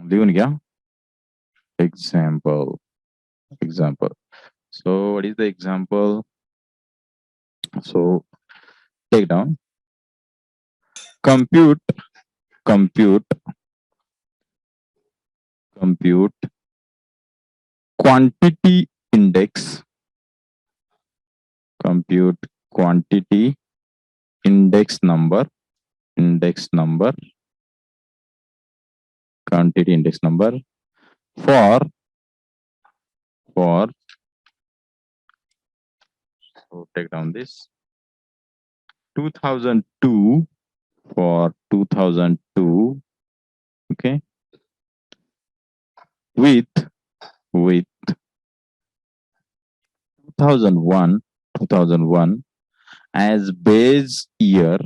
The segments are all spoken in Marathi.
लिहून घ्या. Example. So what is the example? So take down. Compute quantity index. Compute quantity index number. Quantity index number for so take down this 2002 for 2002. Okay, with 2001 as base year,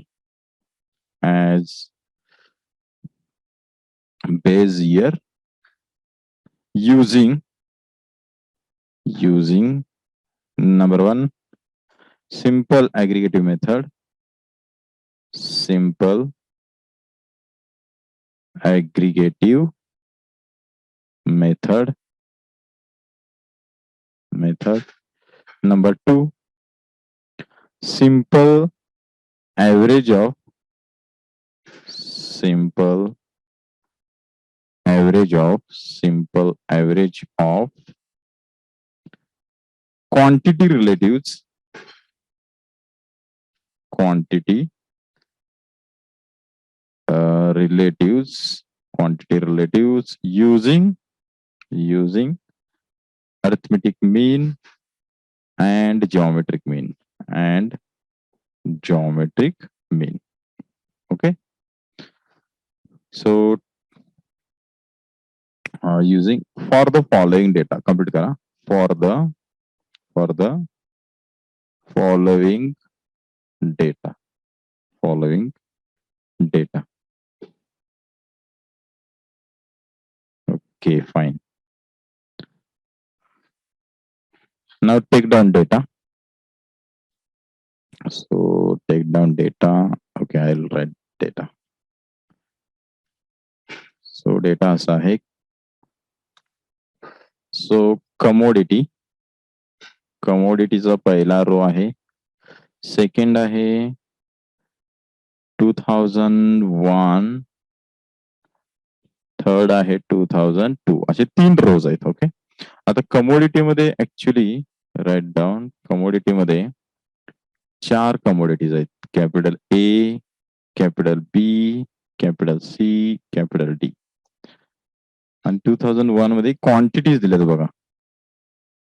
using number one, simple aggregative method. Number two, simple average of quantity relatives using arithmetic mean and geometric mean. Okay, so using for the following data, complete kara, for the following data. Okay, fine. Now take down data. So take down data. Okay, I'll write data. So data असा आहे. So commodityचा पहिला रो आहे. सेकंड आहे 2001. थर्ड आहे 2002. असे 3 रोज आहेत. ओके, आता कमोडिटी मध्ये ऍक्च्युली राईट डाऊन कमोडिटी मध्ये 4 कमोडिटीज आहेत. Capital A, capital B, capital C, capital D. आणि 2001 मध्ये क्वांटिटीज दिल्यात बघा,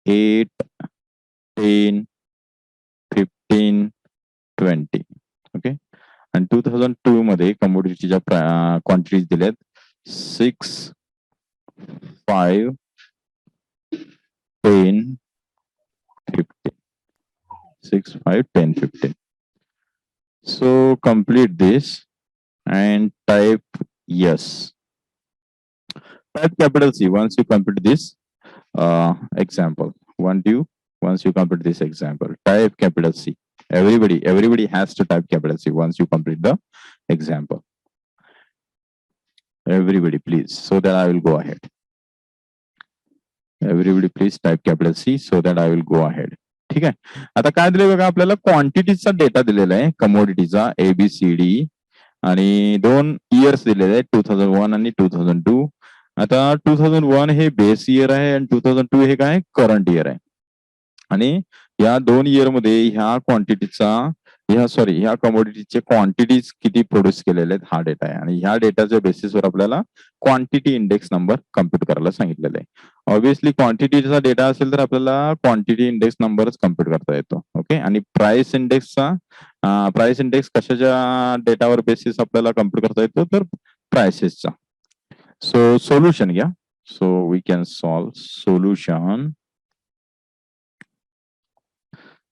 8, 10, 15, 20. ओके, आणि 2002 मध्ये कमोडिटीच्या क्वांटिटीज दिल्यात 6, 5, 10, 15. 6, 5, 10, 15. So complete this and type yes. Type capital C once you complete this example. Once you complete this example, type capital C. Everybody has to type capital C once you complete the example. Everybody please, so that I will go ahead. Everybody please type capital C so that I will go ahead. ठीक आहे, आता काय दिले बघा, आपल्याला क्वांटिटीचा डेटा दिलेला आहे कमोडिटीचा ABCD आणि 2 इयर्स दिलेले आहेत 2001 आणि 2002. आता 2001 हे बेस इयर आहे आणि 2002 हे काय करंट इयर आहे. आणि या 2 इयर मध्ये ह्या क्वांटिटीचा ह्या कमोडिटीचे क्वांटिटीज किती प्रोड्यूस केलेले आहेत हा डेटा आहे. आणि ह्या डेटाच्या बेसिसवर आपल्याला क्वांटिटी इंडेक्स नंबर कम्प्युट करायला सांगितलेलं आहे. ऑब्विसली क्वांटिटीचा डेटा असेल तर आपल्याला क्वांटिटी इंडेक्स नंबरच कम्प्युट करता येतो. ओके, आणि प्राइस इंडेक्स कशाच्या डेटावर बेसिस आपल्याला कम्प्युट करता येतो तर प्राइसेसचा. सो सोल्युशन घ्या. So we can solve solution.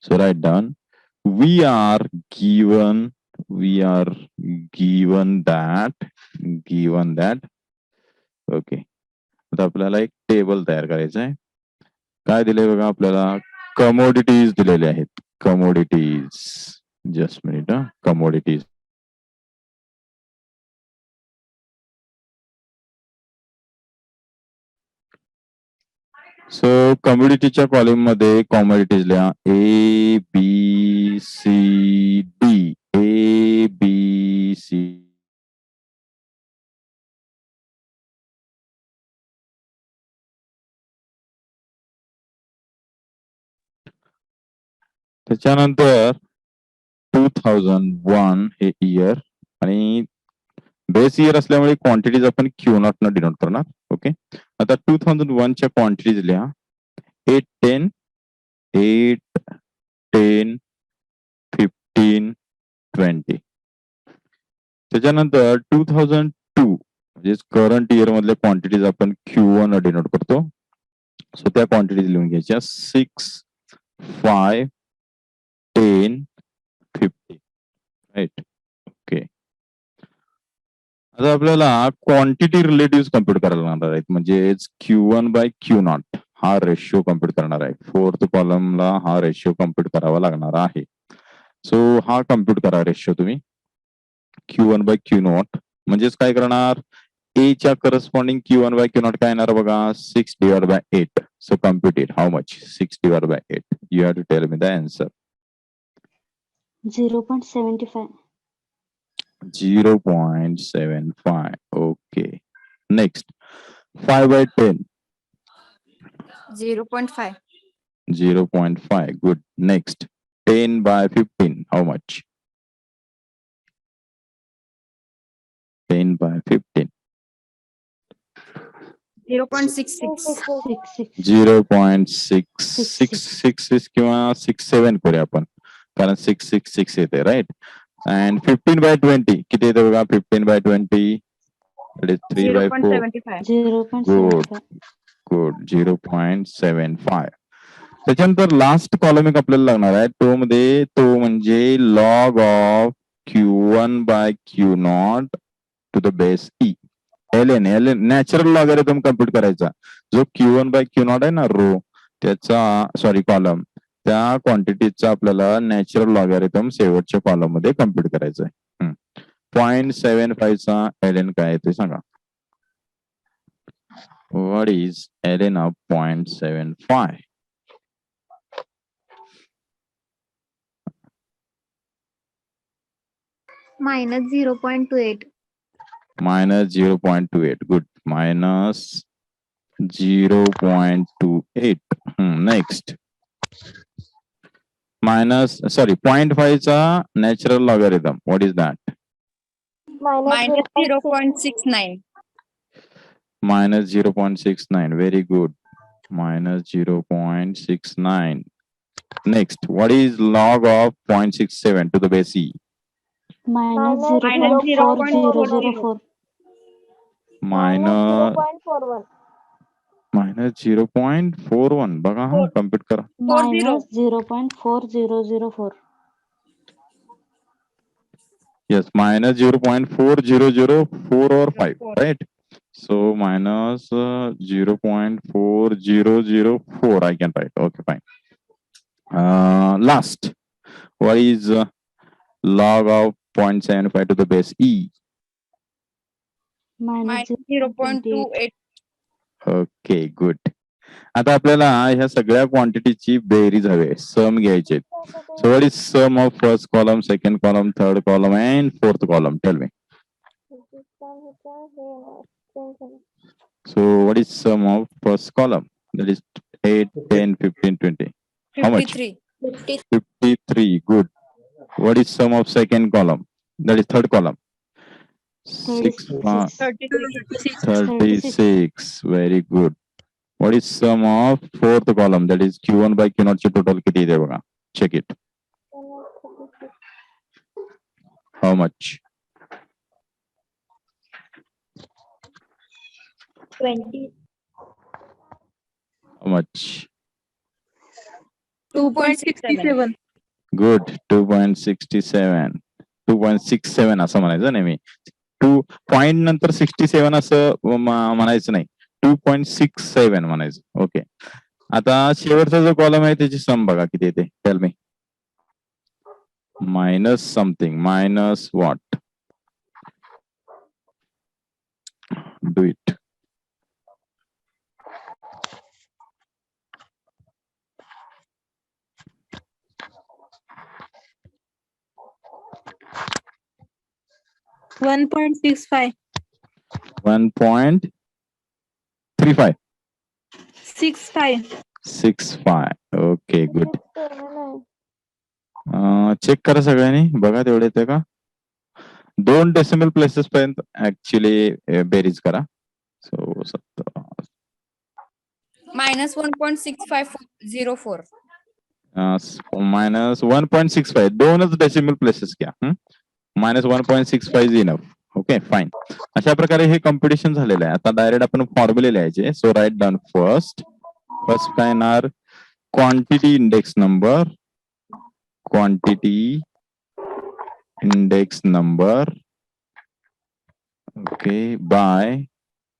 So write down, we are given that okay, आता आपल्याला एक टेबल तयार करायचं आहे. काय दिले बघा, आपल्याला कमोडिटीज दिलेले आहेत. Commodities, just minute, commodities so कम्युनिटीच्या कॉलम मध्ये कॉमोडिटीज लिहा A B C D A B C त्याच्यानंतर 2001 हे इयर आणि बेस इयर असल्यामुळे क्वांटिटीज आपण क्यू नॉट न डिनोट करणार. ओके, आता 2001 च्या क्वांटिटीज लिहा 8 10 8 10 15 20. त्याच्यानंतर 2002 म्हणजे करंट इयर मधल्या क्वांटिटीज आपण Q1 डिनोट करतो. सो त्या क्वांटिटीज लिहून घ्यायच्या 6 5 10 50. राईट. ओके, आता आपल्याला क्वांटिटी रिलेटिव्ह कम्प्युट करायला लागणार आहेत. म्हणजे Q1 बाय Q0 हा रेशिओ कम्प्युट करणार आहे. फोर्थ कॉलमला हा रेशिओ कम्प्युट करावा लागणार आहे. सो हा कम्प्युट करा रेशिओ तुम्ही Q1 बाय Q0. म्हणजेच काय करणार, ए च्या करस्पॉन्डिंग Q1 बाय Q0 काय येणार बघा 6 divide by 8. So compute it how much 6 divide by 8. You have to tell me the answer. 0.75. 0.75. Okay. Next. 5 by 10. 0.5. 0.5. Good. Next. 10 by 15. How much? 10 by 15. 0.66. 0.666 किंवा 67 करूया आपण, कारण 666 येते राईट. अँड 15 by 20 किती येते बघा 15 by 20. That is 3 by 4. 0.75. Good. 0.75. त्याच्यानंतर लास्ट कॉलम एक आपल्याला लागणार आहे. तो म्हणजे log of Q1 by Q0 to the base e. L N natural logarithm compute करायचा. जो Q1 बाय Q0 आहे ना रो त्याचा सॉरी कॉलम, त्या क्वांटिटीचा आपल्याला नॅचरल लॉगॅरिथम शेवटच्या कॉलम मध्ये कम्प्युट करायचा आहे. 0.75 चा एल एन काय आहे ते सांगा. What is ln of 0.75? Minus 0.28. Minus 0.28. Good. Minus 0.28. Next. Minus, sorry, 0.5 चा natural logarithm. What is that? Minus 0.69. Minus 0.69. Very good. Minus 0.69. Next. What is log of 0.67 to the base E? Minus Minus 0.4004. Minus 0.41. बघा हा कम्प्युट करा. Minus 0.4004. Yes, minus 0.4004 or 5, right? So minus 0.4004 I can write. Okay, fine. Last, what is log of 0.75 to the base E? Minus 0.28. Okay, good. आता आपल्याला ह्या सगळ्या क्वांटिटीची बेरीज हवे, सम घ्यायचे. So what is sum of first column, second column, third column and fourth column? Tell me. So what is sum of first column? That is 8, 10, 15, 20. How much? 53. 53. Good. What is sum of second column? That is third column. 6, 36. Very good. What is sum of fourth column? That is Q1 by Q0 चे total किती आहे बघा. Check it. How much? 20. How much? 2.67. Good. 2.67. 2.67 असं म्हणायचं नाही मी. 2 पॉइंट नंतर 67 असं म्हणायचं नाही. 2.67 म्हणायचं. ओके. आता शेवटचा जो कॉलम आहे त्याची सम बघा किती येते. Tell me. Minus something. Minus what? Do it. 1.65. 1.35. 65. 65. Okay good. Check करा सगळ्यांनी, बघा तेवढे येते का. 2 डेसिमल प्लेसेस पर्यंत ऍक्च्युली बेरीज करा. So 17 Minus 1.6504. मायनस 1.65. 2च डेसिमल प्लेसेस घ्या. -1.65 इज इनफ. Okay fine. अशा प्रकारे हे कॉम्पिटिशन झालेलं आहे. आता डायरेक्ट आपण फॉर्म्युले लिहायचे. सो राईट डाऊन फर्स्ट काय येणार, quantity index number, quantity index number, okay, by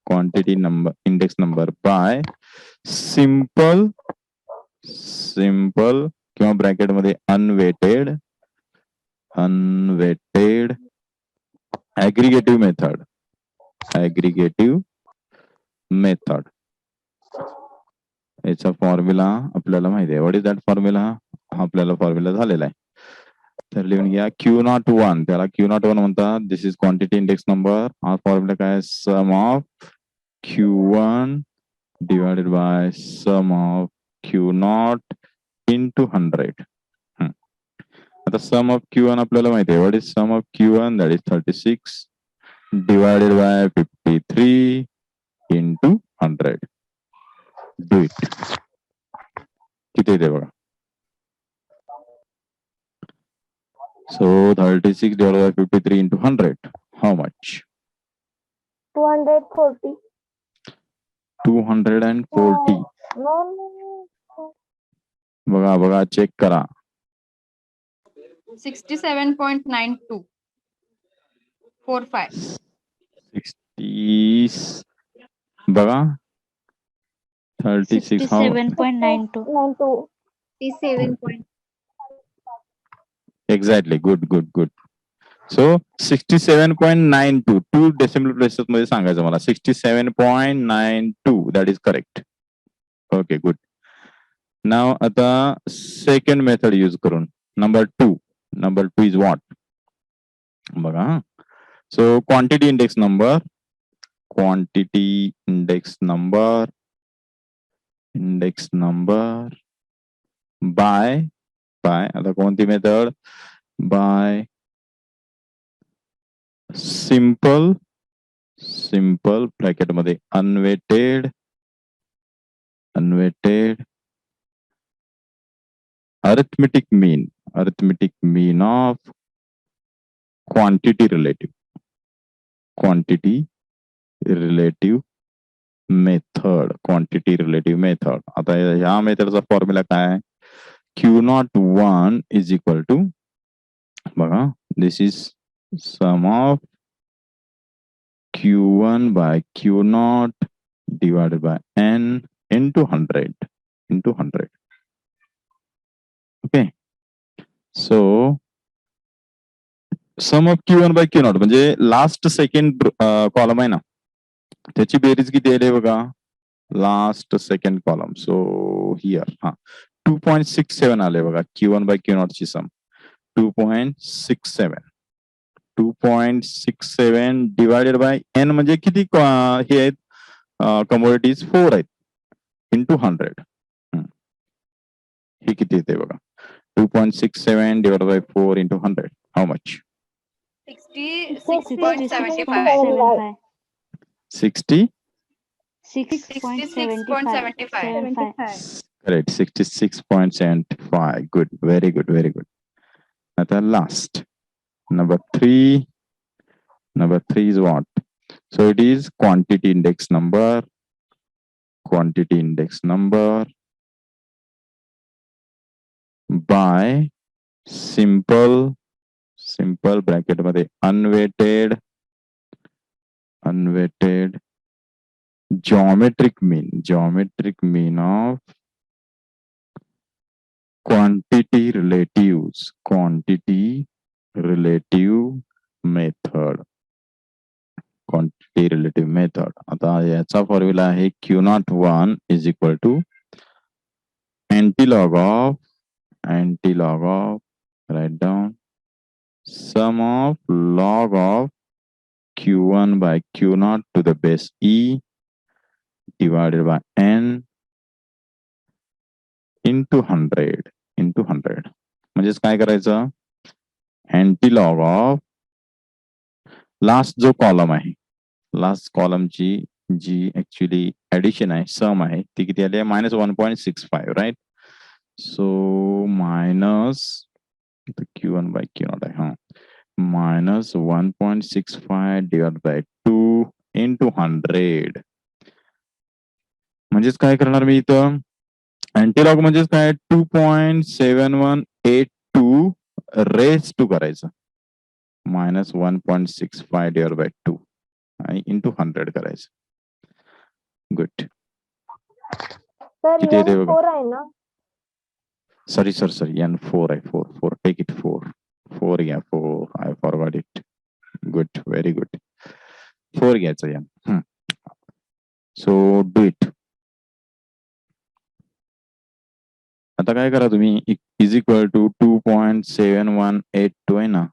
quantity number index number by simple किंवा ब्रॅकेट मध्ये अनवेटेड ऍग्रिगेटिव्ह मेथड. याचा फॉर्म्युला आपल्याला माहिती आहे. व्हॉट इज दॅट फॉर्म्युला, आपल्याला फॉर्म्युला झालेला आहे. तर लिहून घ्या Q01, त्याला Q01 म्हणतात. This is quantity index number. हा फॉर्म्युला काय, sum of Q1 divided by sum of Q0 into 100. आता सम ऑफ Q1 आपल्याला माहिती आहे. What is sum of Q1, that is 36 divided by 53 into 100. Do it. किती येते बघा. So 36 divided by 53 into 100. How much? 240. 240. बघा चेक करा. 67.9245. 60. बघा 36. How? 67.92. 67. Exactly. Good. So 67.92. 2 decimal places मध्ये सांगायचं मला. 67.92. That is correct. Okay, good. Now आता सेकंड मेथड यूज करून नंबर 2 is what? बघा. So quantity index number by आता कोणती मेथड, बाय सिंपल ब्रॅकेट मध्ये unweighted arithmetic mean of quantity relative method. आता ह्या मेथडचा फॉर्म्युला काय, Q01 इज इक्वल टू, बघा, this is sum of Q1 by Q0 divided by n into 100. Okay. So sum of Q1 by Q0 म्हणजे लास्ट सेकंड कॉलम आहे ना, त्याची बेरीज किती आहे बघा, last second column. So here 2.67 आले बघा Q1 बाय Q0 ची सम. 2.67 डिवायडेड बाय n म्हणजे किती हे आहेत कमोडिटीज, 4 आहेत, इंटू 100. हे किती येते बघा, 2.67 divided by 4 into 100. How much? 66.75. 60? 6.75. Correct, 66.75. Good, very good. Now last, number 3 is what? So it is quantity index number by simple bracket मध्ये unweighted geometric mean of quantity relative method. आता याचा फॉर्म्युला आहे Q01 is equal to antilog of, write down, sum of log of Q1 by Q0 to the base E divided by N into 100 into 100. म्हणजेच काय करायचं, अँटीलॉग ऑफ लास्ट जो कॉलम आहे, लास्ट कॉलमची जी ऍक्च्युली ऍडिशन आहे, सम आहे, ती किती आली आहे, -1.65, right. So minus Q1 by Q0 आहे, हा, -1.65 डिवाइड बाय 2 इंटू 100. म्हणजेच काय करणार मी इथं, अँटीलॉग म्हणजेच काय, 2.7182 रेस टू करायचं, -1.65 डिवाइड बाय 2 आणि इंटू 100 करायचं. गुड. सर किती येते बघा, N4 आहे ना? सॉरी N4 आहे, 4 टेक इट, 4 घ्या, 4, I forgot it. Good, very good, 4 घ्यायचं या. So do it. आता काय करा तुम्ही, इज इक्वल टू 2.7182 आहे ना,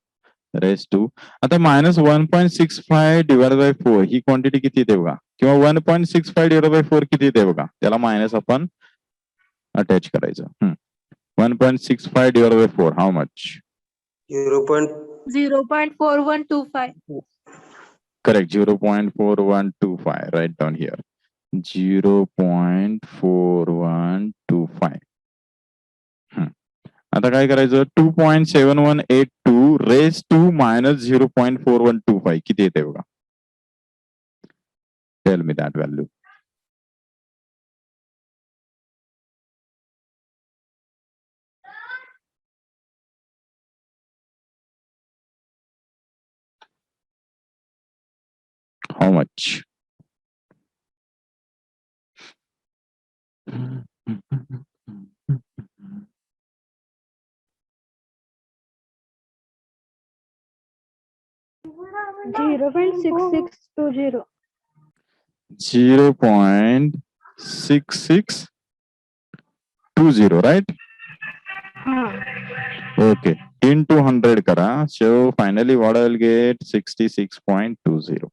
रेस टू, आता -1.65 डिवाइड बाय 4 ही क्वांटिटी किती येते बघा, किंवा 1.65 डिवाइड बाय 4 किती येते बघा, त्याला मायनस आपण अटॅच करायचं. 1.65 divide by 4 how much, 0.4125. Correct, 0.4125, write down here, 0.4125. आता काय करायचं, 2.7182 रेस टू -0.4125 किती येते बघा, tell me that value. How much, 0.6620. 0.6620, right. Okay, into 100 करा. So finally what I will get, 66.20.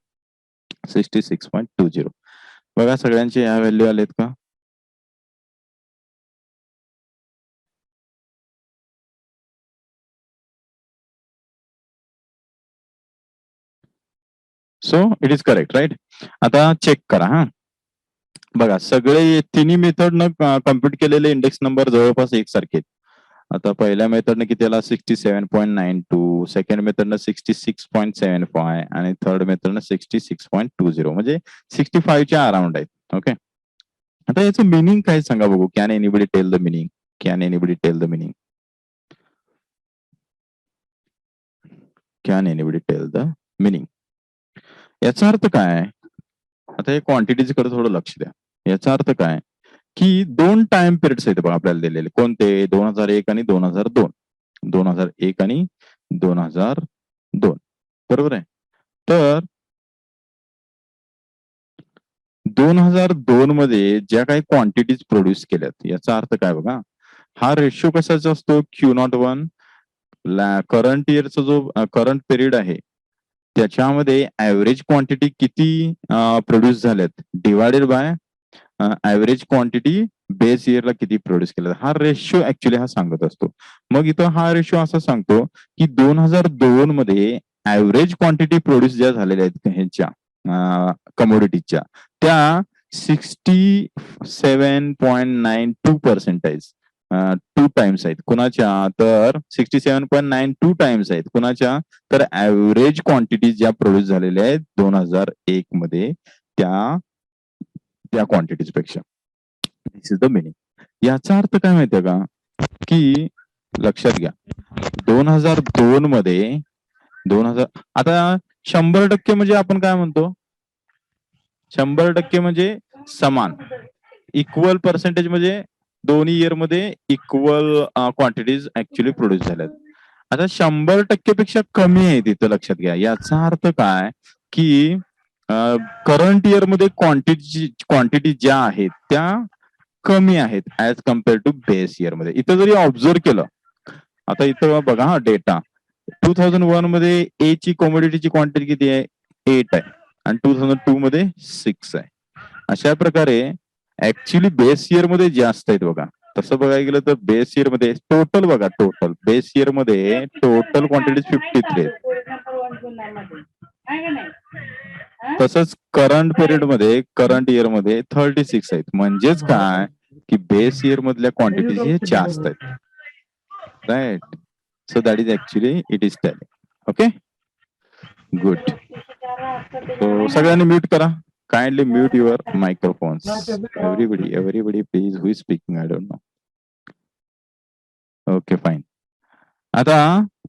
66.20. बघा सगळ्यांचे या व्हॅल्यू आलेत का? So it is correct, right. आता चेक करा, हा बघा सगळे तिन्ही मेथड न कम्प्युट केलेले इंडेक्स नंबर जवळपास एकसारखे. आता पहिल्या मेथडने किती आला, 67.92, सेकंड मेथडनं 66.75 आणि थर्ड मेथडनं 66.20, म्हणजे 65च्या अराउंड आहेत. ओके, आता याचं मिनिंग काय सांगा बघू, can anybody tell the meaning, can anybody tell the meaning, can anybody tell the meaning. याचा अर्थ काय, आता हे क्वांटिटीज कडे थोडं लक्ष द्या. याचा अर्थ काय की 2 टाइम पिरियड्स आहेत बघा आपल्याला दिलेले, कोणते, 2001 आणि 2002, 2001 आणि 2002, बरोबर आहे. तर 2002 मध्ये ज्या काही क्वांटिटीज प्रोड्यूस केल्यात, याचा अर्थ काय बघा, हा रेशो कशाचा असतो, Q01 करंट इयरचा जो करंट पिरियड आहे त्याच्यामध्ये ऍव्हरेज क्वांटिटी किती प्रोड्यूस झाल्यात divided by average quantity base इयरला किती प्रोड्यूस केलं, हा रेशो ऍक्च्युली हा सांगत असतो. मग इथं हा रेशो असा सांगतो की 2002 मध्ये ऍव्हरेज क्वांटिटी प्रोड्यूस ज्या झालेल्या आहेत ह्यांच्या कमोडिटीच्या, त्या 67.92% 2 टाइम्स आहेत. कुणाच्या, तर 67.92 टाइम्स आहेत. कुणाच्या, तर ऍव्हरेज क्वांटिटी ज्या प्रोड्यूस झालेल्या आहेत 2001 मध्ये त्या क्वांटिटीज पेक्षा. दिस इज द मिनिंग. याचा अर्थ काय माहितीये का, की लक्षात घ्या 2002 मध्ये 2000, आता 100% म्हणजे आपण काय म्हणतो, 100% म्हणजे समान, इक्वल पर्सेंटेज म्हणजे दोन्ही इयर मध्ये इक्वल क्वांटिटीज ऍक्च्युली प्रोड्यूस झाल्यात. आता 100% पेक्षा कमी आहे तिथं, लक्षात घ्या. याचा अर्थ काय की करंट इयर मध्ये क्वांटिटी ज्या आहेत त्या कमी आहेत as compare to base year मध्ये. इथं जरी ऑब्झर्व केलं, आता इथं बघा हा डेटा, 2001 मध्ये ए ची कॉमोडिटीची क्वांटिटी किती आहे, 8 आहे आणि 2002 मध्ये 6 आहे. अशा प्रकारे ऍक्च्युली बेस इयर मध्ये जास्त आहेत बघा. तसं बघायला गेलं तर बेस इयर मध्ये टोटल बघा, टोटल बेस इयर मध्ये टोटल क्वांटिटी 53 आहेत. तसंच करंट पिरियड मध्ये, करंट इयर मध्ये 36 आहेत. म्हणजेच काय की बेस इयर मधल्या क्वांटिटी जास्त आहेत. Right. So that is actually it is telling. Okay, good. So सगळ्यांनी म्यूट करा. Kindly mute your microphones. Everybody please. Who is speaking? I don't know. Okay, fine. आता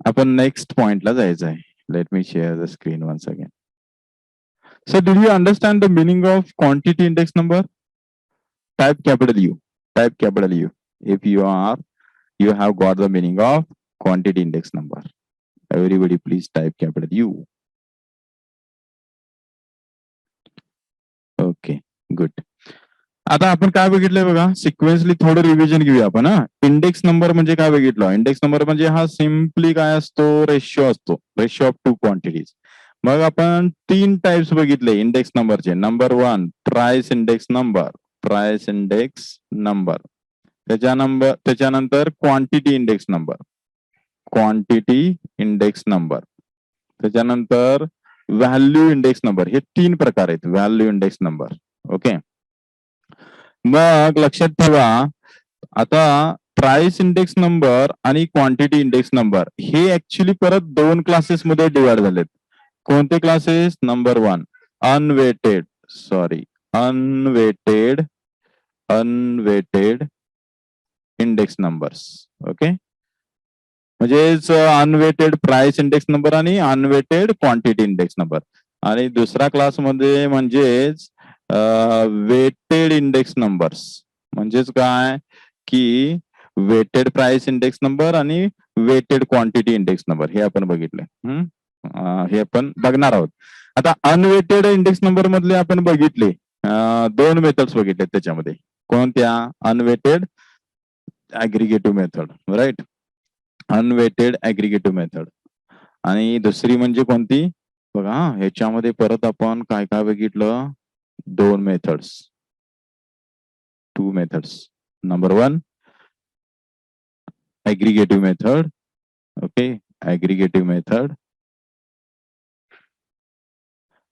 आपण नेक्स्ट पॉइंटला जायचं आहे. Let me share the screen once again. So did you understand the meaning of quantity index number? Type capital U. Type capital U. If you have got the meaning of quantity index number. Everybody please type capital U. Okay, good. आता आपण काय बघितलंय बघा, सिक्वेन्सली थोडं रिव्हिजन घेऊया आपण. इंडेक्स नंबर म्हणजे काय बघितलं? इंडेक्स नंबर म्हणजे हा सिम्पली काय असतो? रेशिओ असतो. Ratio of two quantities. मग आपण 3 टाइप्स बघितले इंडेक्स नंबरचे. Number 1 price index number. Price index number. त्याच्यानंतर quantity index number. Quantity index number. त्याच्यानंतर व्हॅल्यू इंडेक्स नंबर. हे 3 प्रकार आहेत व्हॅल्यू इंडेक्स नंबर. ओके, मग लक्षात ठेवा आता प्राइस इंडेक्स नंबर आणि क्वांटिटी इंडेक्स नंबर हे ऍक्च्युली परत 2 क्लासेस मध्ये डिवाइड झालेत. कोणते classes? Number 1 unweighted index numbers. Okay, म्हणजेच अनवेटेड प्राइस इंडेक्स नंबर आणि अनवेटेड क्वांटिटी इंडेक्स नंबर. आणि दुसरा क्लास मध्ये म्हणजेच वेटेड इंडेक्स नंबर्स. म्हणजेच काय की वेटेड प्राइस इंडेक्स नंबर आणि वेटेड क्वांटिटी इंडेक्स नंबर हे आपण बघितले. हे आपण बघणार आहोत. आता अनवेटेड इंडेक्स नंबर मधले आपण बघितले 2 मेथड्स बघितले त्याच्यामध्ये. कोणत्या? Unweighted aggregative method. Right, unweighted aggregative method. आणि दुसरी म्हणजे कोणती बघा, ह्याच्यामध्ये परत आपण काय काय बघितलं? 2 methods, 2 methods. Number 1 aggregative method. Okay, aggregative method.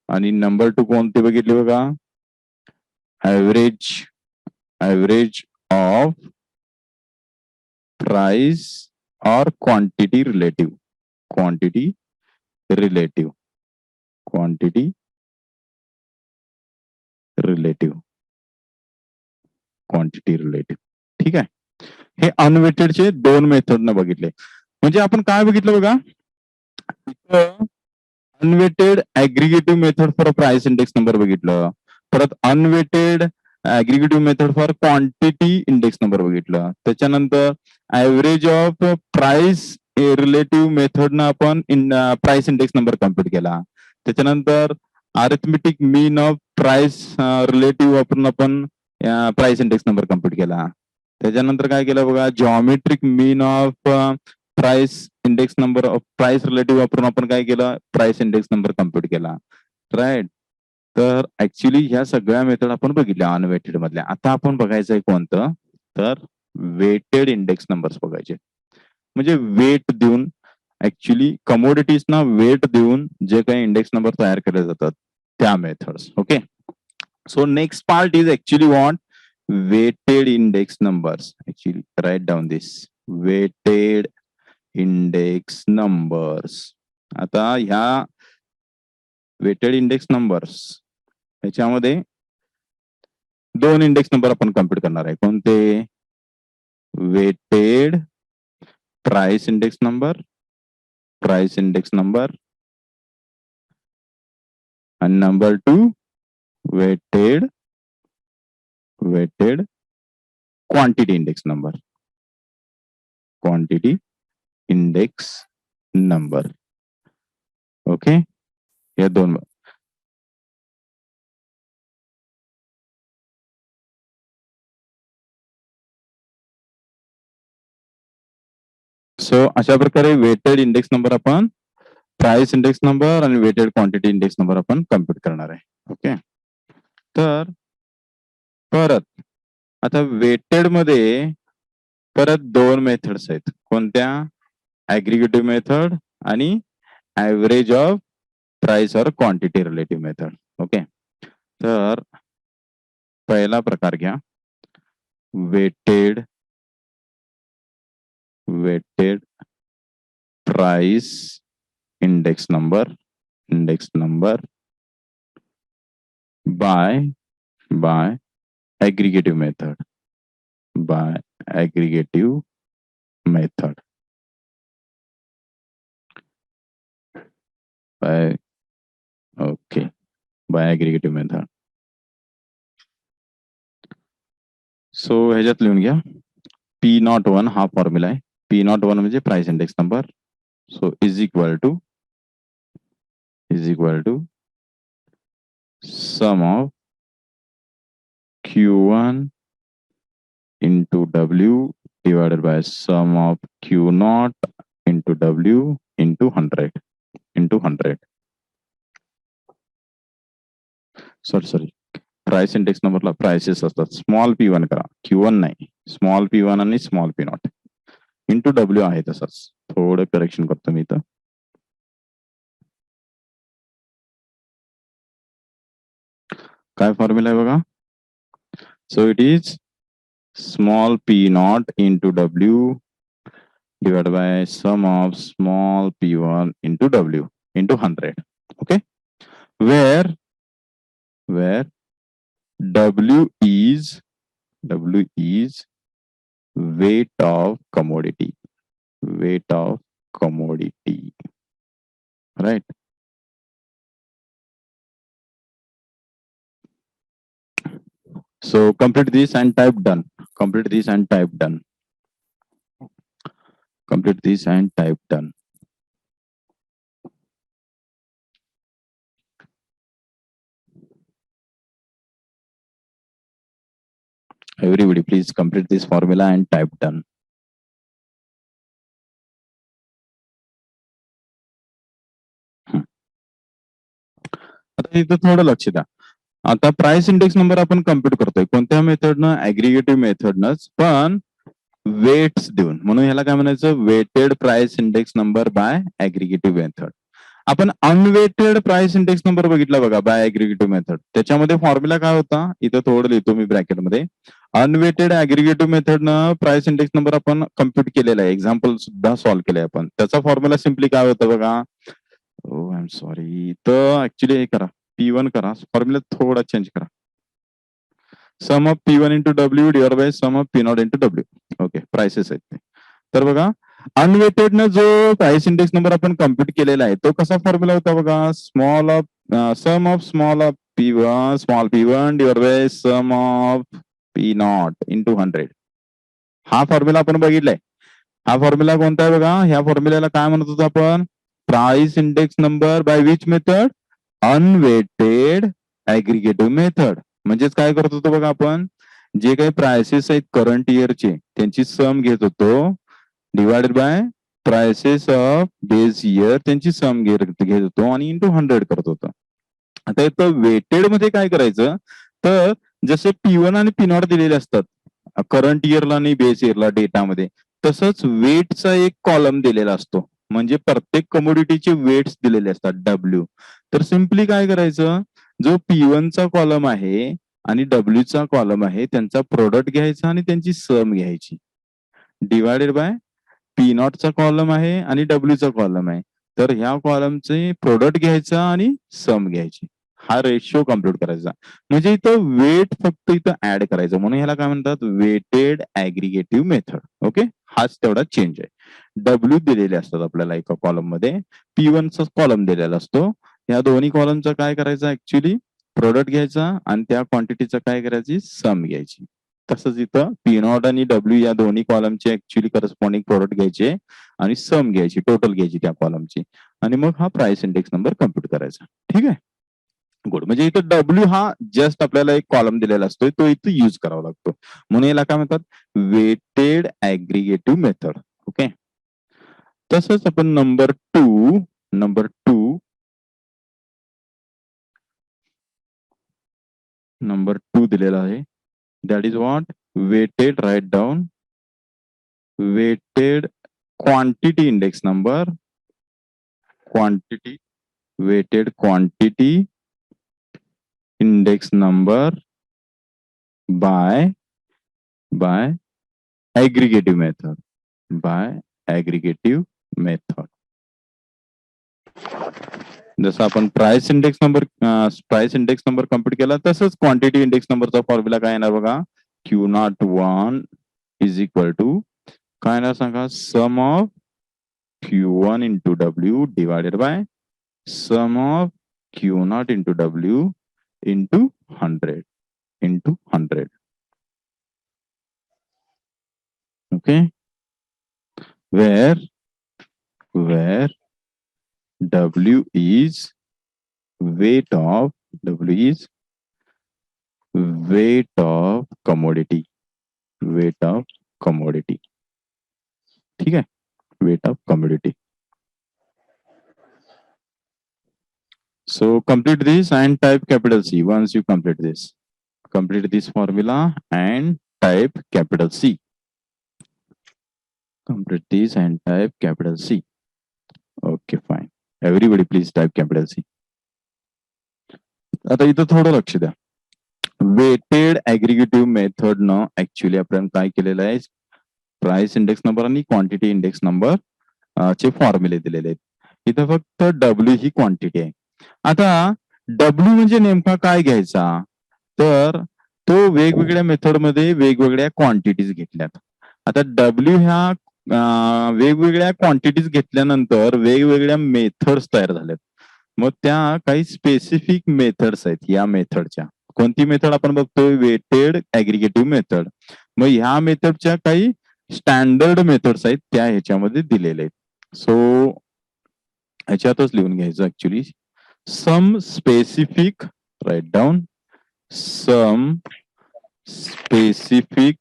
आणि नंबर 2 कोणते बघितले बघा? ऍव्हरेज ऑफ प्राइस और क्वांटिटी रिलेटिव. Quantity relative. ठीक आहे. हे अनवेटेडचे 2 मेथड न बघितले. म्हणजे आपण काय बघितलं बघा, unweighted aggregative method for price index number बघितलं. परत unweighted aggregative method for quantity index number बघितलं. त्याच्यानंतर ऍव्हरेज ऑफ प्राइस रिलेटिव्ह मेथडनं आपण प्राइस इंडेक्स नंबर कम्प्युट केला. त्याच्यानंतर arithmetic mean of price relative वापरून आपण प्राइस इंडेक्स नंबर कम्प्युट केला. त्याच्यानंतर काय केलं बघा, geometric mean of price index number of price relative वापरून आपण काय केलं? प्राइस इंडेक्स नंबर कम्प्युट केला. राईट. तर ऍक्च्युली ह्या सगळ्या मेथड आपण बघितल्या अनवेटेड मधल्या. आता आपण बघायचंय कोणतं? तर वेटेड इंडेक्स नंबर्स बघायचे. म्हणजे वेट देऊन ऍक्च्युली कमोडिटीजना वेट देऊन जे काही इंडेक्स नंबर तयार केले जातात त्या methods. Okay, so next part is actually what? Weighted index numbers. Actually write down this weighted index numbers. आता ह्या वेटेड इंडेक्स नंबर्स ह्याच्यामध्ये 2 इंडेक्स नंबर आपण कम्प्युट करणार आहे. कोणते? वेटेड प्राइस इंडेक्स नंबर आणि number 2 weighted quantity index number. Okay, या 2. सो अशा प्रकारे वेटेड इंडेक्स नंबर आपण प्राइस इंडेक्स नंबर आणि वेटेड क्वांटिटी इंडेक्स नंबर आपण कम्प्युट करणार आहे. ओके, तर परत आता वेटेड मध्ये परत दोन मेथड्स आहेत. कोणत्या? ऍग्रिगेटिव्ह मेथड आणि ऍव्हरेज ऑफ प्राइस और क्वांटिटी रिलेटिव्ह मेथड. ओके, तर पहिला प्रकार घ्या, weighted price index number by aggregative method by aggregative method by okay by aggregative method. So ह्याच्यात लिहून घ्या, P01 हा फॉर्म्युला आहे. P01 म्हणजे price index number. So is equal to sum of Q1 into W divided by sum of Q0 into W into 100 into 100. Sorry. Price index नंबरला प्राइसेस असतात. स्मॉल P1 करा, Q1 नाही, स्मॉल P1 आणि स्मॉल P0 इंटू W आहे तसंच. थोडं करेक्शन करतो मी इथं. काय फॉर्म्युला आहे बघा. So it is small P0 into W divided by sum of small P1 into W into 100. Okay, where W is weight of commodity, right? So complete this and type done. Everybody please complete this formula and type done. आता इथं थोडं लक्ष द्या. आता प्राइस इंडेक्स नंबर आपण कम्प्युट करतोय कोणत्या मेथडनं? ऍग्रिगेटिव्ह मेथडनंच, पण वेट्स देऊन. म्हणून ह्याला काय म्हणायचं? Weighted price index number by aggregative method. आपण अनवेटेड प्राइस इंडेक्स नंबर बघितला बघा बाय ऍग्रिगेटिव्ह मेथड. त्याच्यामध्ये फॉर्म्युला काय होता? इथं थोडं लिहितो मी ब्रॅकेटमध्ये. अनवेटेड ऍग्रिगेटिव्ह मेथडनं प्राइस इंडेक्स नंबर आपण कम्प्युट केलेला आहे. एक्झाम्पल सुद्धा सॉल्व्ह केलंय आपण. त्याचा फॉर्म्युला सिम्पली काय होतं बघा. ओ आय एम सॉरी, तर ऍक्च्युली हे करा, P1 करा, फॉर्म्युला थोडा चेंज करा. Sum of P1 into W divide by sum of P0 into W. Okay, prices आहेत ते. तर बघा, अनवेटेड न जो प्राइस इंडेक्स नंबर आपण कम्प्युट केलेला आहे तो कसा फॉर्म्युला होता बघा. Sum of small of P1 divide by sum of P0 into 100. हा फॉर्म्युला आपण बघितलाय. हा फॉर्म्युला कोणता आहे बघा. ह्या फॉर्म्युल्याला काय म्हणत होतो आपण? Price index number by which method? Unweighted aggregative method. म्हणजेच काय करत होतो बघा, आपण जे काही प्राइसेस आहेत करंट इयरचे त्यांची सम घेत होतो divided by prices of base year त्यांची सम घेत होतो आणि इंटू 100 करत होतो. आता इथं वेटेड मध्ये काय करायचं, तर जसे P1 आणि P0 दिलेले असतात करंट इयरला आणि बेस इयरला डेटामध्ये, तसंच वेटचा एक कॉलम दिलेला असतो. म्हणजे प्रत्येक कमोडिटीचे वेट्स दिलेले असतात W. तर सिम्पली काय करायचं, जो P1 चा कॉलम आहे आणि W चा कॉलम आहे त्यांचा प्रोडक्ट घ्यायचा आणि त्यांची सम घ्यायची डिवायडेड बाय P0 चा कॉलम आहे आणि W चा कॉलम आहे, तर ह्या कॉलमचे प्रोडक्ट घ्यायचा आणि सम घ्यायची. हा रेशिओ कम्प्युट करायचा. म्हणजे इथं वेट फक्त इथं ऍड करायचं. म्हणून ह्याला काय म्हणतात? Weighted aggregative method. ओके, हाच तेवढा चेंज आहे. W दिलेले असतात आपल्याला एका कॉलम मध्ये, P1 चा कॉलम दिलेला असतो. या दोन्ही कॉलमचा काय करायचं? ऍक्च्युली प्रोडक्ट घ्यायचा आणि त्या क्वांटिटीचा काय करायची? सम घ्यायची. तसंच इथं P0 आणि W या दोन्ही कॉलमचे ऍक्च्युली करस्पॉन्डिंग प्रोडक्ट घ्यायचे आणि सम घ्यायची, टोटल घ्यायची त्या कॉलमची, आणि मग हा प्राइस इंडेक्स नंबर कम्प्युट करायचा. ठीक आहे, गुड. म्हणजे इथं W हा जस्ट आपल्याला एक कॉलम दिलेला असतो, तो इथं युज करावा लागतो. म्हणून याला काय म्हणतात? Weighted aggregative method. ओके, तसंच आपण नंबर 2 नंबर 2 दिलेला आहे. That is what weighted write down weighted quantity index number quantity weighted quantity index number by aggregative method जसं आपण प्राइस इंडेक्स नंबर कम्प्युट केला तसंच क्वांटिटी इंडेक्स नंबरचा फॉर्म्युला काय येणार बघा Q01 इज इक्वल टू काय येणार सांगा sum of Q1 into W divided by sum of Q0 into W into 100. Okay, where W is weight of commodity. ठीक है, weight of commodity. So complete this and type capital C. Once you complete this formula and type capital C. Complete this and type capital C. Okay, fine. Everybody please type capital C. आता इथं थोडं लक्ष द्या. वेटेड ऍग्रिगेटिव्ह मेथड न ऍक्च्युअली आपण काय केलेलं आहे प्राइस इंडेक्स नंबर आणि क्वांटिटी इंडेक्स नंबर चे फॉर्म्युले दिलेले आहेत. इथं फक्त डब्ल्यू ही क्वांटिटी आहे. आता डब्ल्यू म्हणजे नेमका काय घ्यायचा तर तो वेगवेगळ्या मेथड मध्ये वेगवेगळ्या क्वांटिटीज घेतल्यात. आता डब्ल्यू ह्या वेगवेगळ्या क्वांटिटीज घेतल्यानंतर वेगवेगळ्या मेथड्स तयार झाल्यात. मग त्या काही स्पेसिफिक मेथड्स आहेत या मेथडच्या. कोणती मेथड आपण बघतोय वेटेड ऍग्रिगेटिव्ह मेथड. मग ह्या मेथडच्या काही स्टँडर्ड मेथड्स आहेत त्या ह्याच्यामध्ये दिलेले आहेत. सो ह्याच्यातच लिहून घ्यायचं actually some specific write down some specific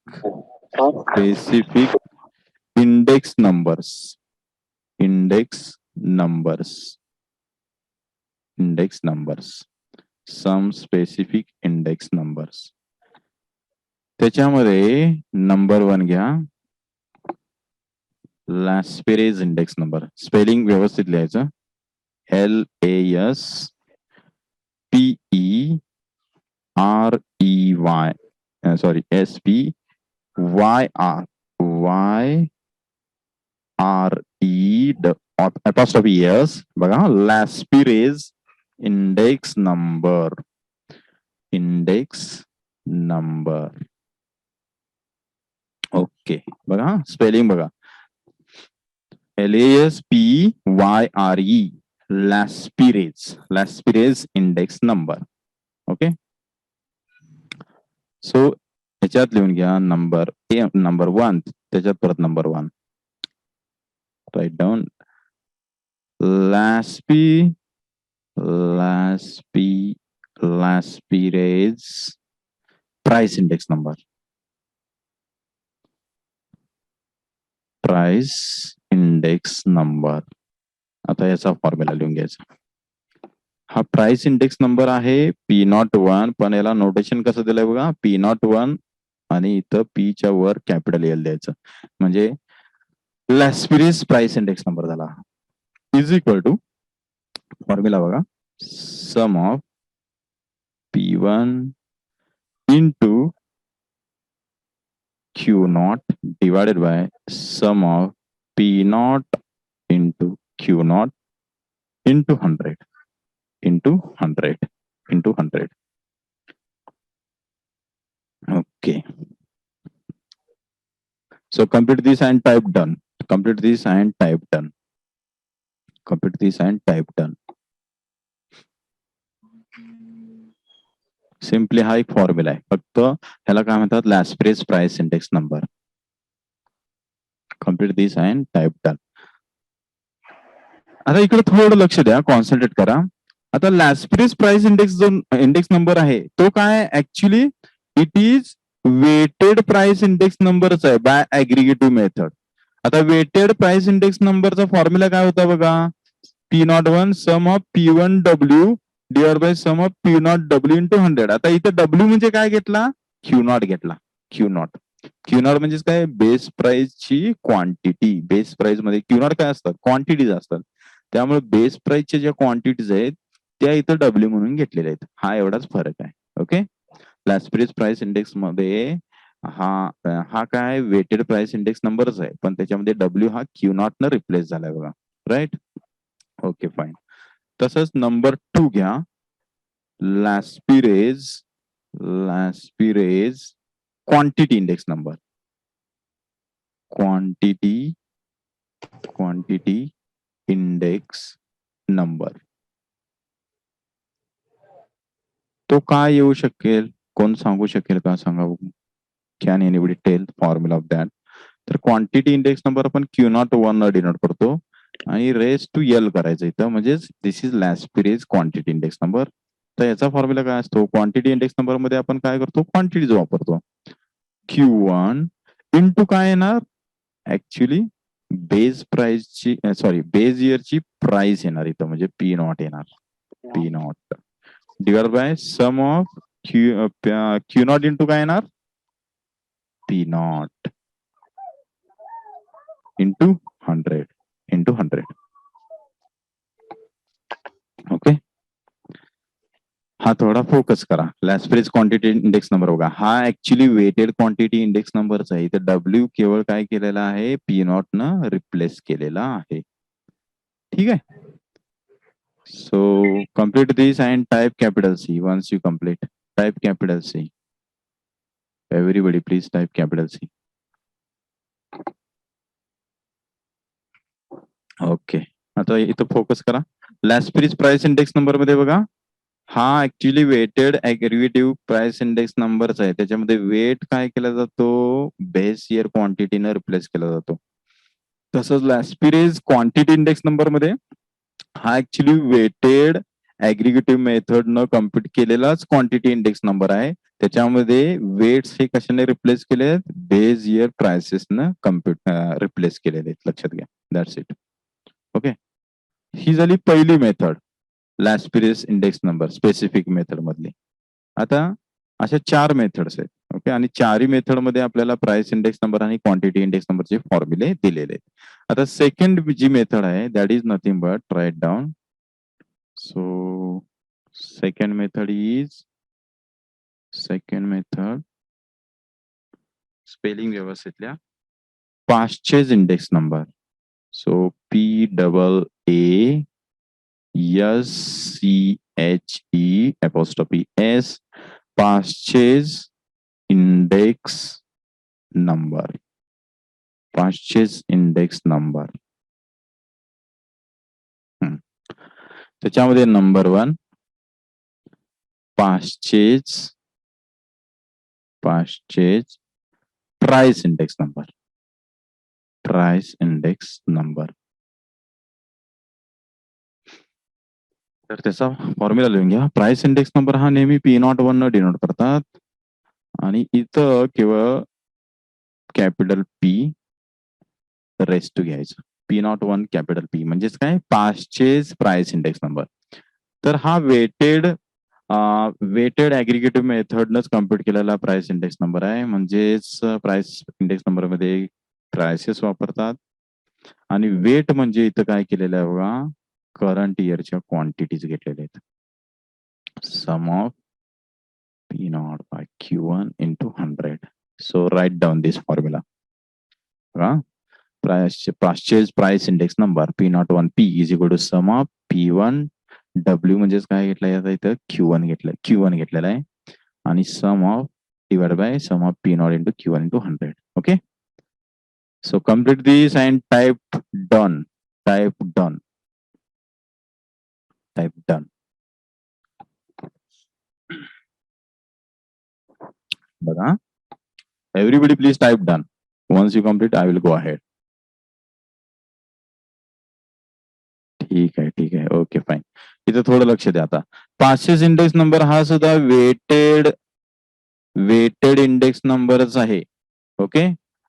index numbers some specific index numbers. त्याच्यामध्ये नंबर 1 घ्या लॅस्पेरेज इंडेक्स नंबर. स्पेलिंग व्यवस्थित लिहायचं LASPEREY sorry SPYRE apostrophe S बघा लॅस्पेरेज इंडेक्स नंबर. ओके बघा स्पेलिंग बघा LASPYRE Laspeyres index number. Okay so ह्याच्यात लिहून घ्या नंबर 1 त्याच्यात परत number 1 write down Laspeyres price index number. आता याचा फॉर्म्युला लिहून घ्यायचा. हा प्राइस इंडेक्स नंबर आहे P01 पण याला नोटेशन कसं दिलंय बघा P01 आणि इथं P च्या वर कॅपिटल एल द्यायचं म्हणजे लॅस्पिरेज प्राइस इंडेक्स नंबर झाला. इज इक्वल टू फॉर्म्युला बघा sum of P1 into Q0 divided by sum of P0 into Q0 into 100. Okay. So complete this and type done. Simply हा एक फॉर्म्युला आहे फक्त ह्याला काय म्हणतात Laspeyres price index number. Complete this and type done. आता इकडे थोडं लक्ष द्या कॉन्सन्ट्रेट करा. आता लॅस्पिरेज प्राइस इंडेक्स जो इंडेक्स नंबर आहे तो काय actually it is weighted price index नंबरच आहे बाय ऍग्रिगेटिव्ह मेथड. आता वेटेड प्राइस इंडेक्स नंबरचा फॉर्म्युला काय होता बघा P01 sum of P1W divide by sum of P0W into 100. आता इथं W म्हणजे काय घेतला? Q0 घेतला. Q0 म्हणजे काय? बेस प्राइसची क्वांटिटी. बेस प्राइस मध्ये Q0 काय असतात? क्वांटिटीज असतात. त्यामुळे बेस प्राइसच्या ज्या क्वांटिटीज आहेत त्या इथं डब्ल्यू म्हणून घेतलेल्या आहेत. हा एवढाच फरक आहे. ओके. लॅस्प्रिस प्राइस इंडेक्स मध्ये हा काय वेटेड प्राइस इंडेक्स नंबरच आहे, पण त्याच्यामध्ये डब्ल्यू हा Q0 न रिप्लेस झालाय बघा. राईट. Okay fine. तसंच नंबर 2 घ्या. Laspeyres quantity index number. Quantity index number तो काय येऊ शकेल? कोण सांगू शकेल का? सांगा बघू. Can anybody tell formula of that? तर क्वांटिटी इंडेक्स नंबर आपण Q01 न डिनोट करतो आणि रेस टू एल करायचं इथं, म्हणजेच दिस इज लॅस्पिरेज क्वांटिटी इंडेक्स नंबर. तर याचा फॉर्म्युला काय असतो? क्वांटिटी इंडेक्स नंबर मध्ये आपण काय करतो? क्वांटिटीज वापरतो. Q1 इंटू काय येणार? ऍक्च्युली बेस प्राइसची बेस इयरची प्राइस येणार इथं, म्हणजे P0 येणार. P0 divide by sum of Q0 into काय येणार? P0 into 100. ओके. हा थोडा फोकस करा. लॅस्प्रिस क्वांटिटी इंडेक्स नंबर बघा, हा ऍक्च्युली वेटेड क्वांटिटी इंडेक्स नंबरचा आहे. इथे डब्ल्यू केवळ काय केलेला आहे? P0 न रिप्लेस केलेला आहे. ठीक आहे. So complete this and type capital C. Once you complete, type capital C. Everybody please type capital C. Okay. आता इथं फोकस करा. लॅस्प्रिस प्राइस इंडेक्स नंबर मध्ये बघा, हा ऍक्च्युली वेटेड ऍग्रिगेटिव्ह प्राइस इंडेक्स नंबरचा आहे. त्याच्यामध्ये वेट काय केला जातो? बेस इयर क्वांटिटीनं रिप्लेस केला जातो. तसंच लॅस्पिरेज क्वांटिटी इंडेक्स नंबर मध्ये हा ऍक्च्युली वेटेड ऍग्रिगेटिव्ह मेथड न कम्प्युट केलेलाच क्वांटिटी इंडेक्स नंबर आहे. त्याच्यामध्ये वेट्स हे कशाने रिप्लेस केले आहेत? बेस इयर प्राइसेस न रिप्लेस केलेले आहेत. लक्षात घ्या. That's it. ओके. ही झाली पहिली method, Laspeyres index number specific method मधली. आता अशा 4 मेथड्स आहेत. ओके. आणि चारही मेथड मध्ये आपल्याला प्राइस इंडेक्स नंबर आणि क्वांटिटी इंडेक्स नंबरचे फॉर्म्युले दिलेले आहेत. आता सेकंड जी मेथड आहे that is nothing but write down. So second method spelling व्यवस्थित लिहा. Paasche's index number. So PAASCHE' Paasche's index number. Paasche's index number. त्याच्यामध्ये number 1 Paasche's price index number. Price index number. तर त्याचा फॉर्म्युला लिहून घ्या. प्राइस इंडेक्स नंबर हा नेहमी P01 न डिनोट करतात आणि इथं केवळ कॅपिटल P रेस टू घ्यायचं. P01 कॅपिटल P म्हणजेच काय? Paasche's price index number. तर हा वेटेड ऍग्रिगेटिव्ह मेथडनच कम्प्युट केलेला प्राइस इंडेक्स नंबर आहे. म्हणजेच प्राइस इंडेक्स नंबर मध्ये प्राइसेस वापरतात आणि वेट म्हणजे इथं काय केलेलं आहे बघा, करंट इयरच्या क्वांटिटीज घेतलेल्या आहेत. सम of P0 by Q1 into 100. So write down this formula. Purchase price index number P01P is equal to sum of P1 W म्हणजेच काय घेतलंय आता इथं? Q1 घेतलेला आहे आणि sum of divide by sum of P0 into Q1 into 100. Okay. So complete this and type done. बघा. Everybody please type done. Once you complete, I will go ahead. ठीक आहे. Okay fine. इथं थोडं लक्ष द्या. आता पासेस इंडेक्स नंबर हा सुद्धा वेटेड इंडेक्स नंबरच आहे. ओके.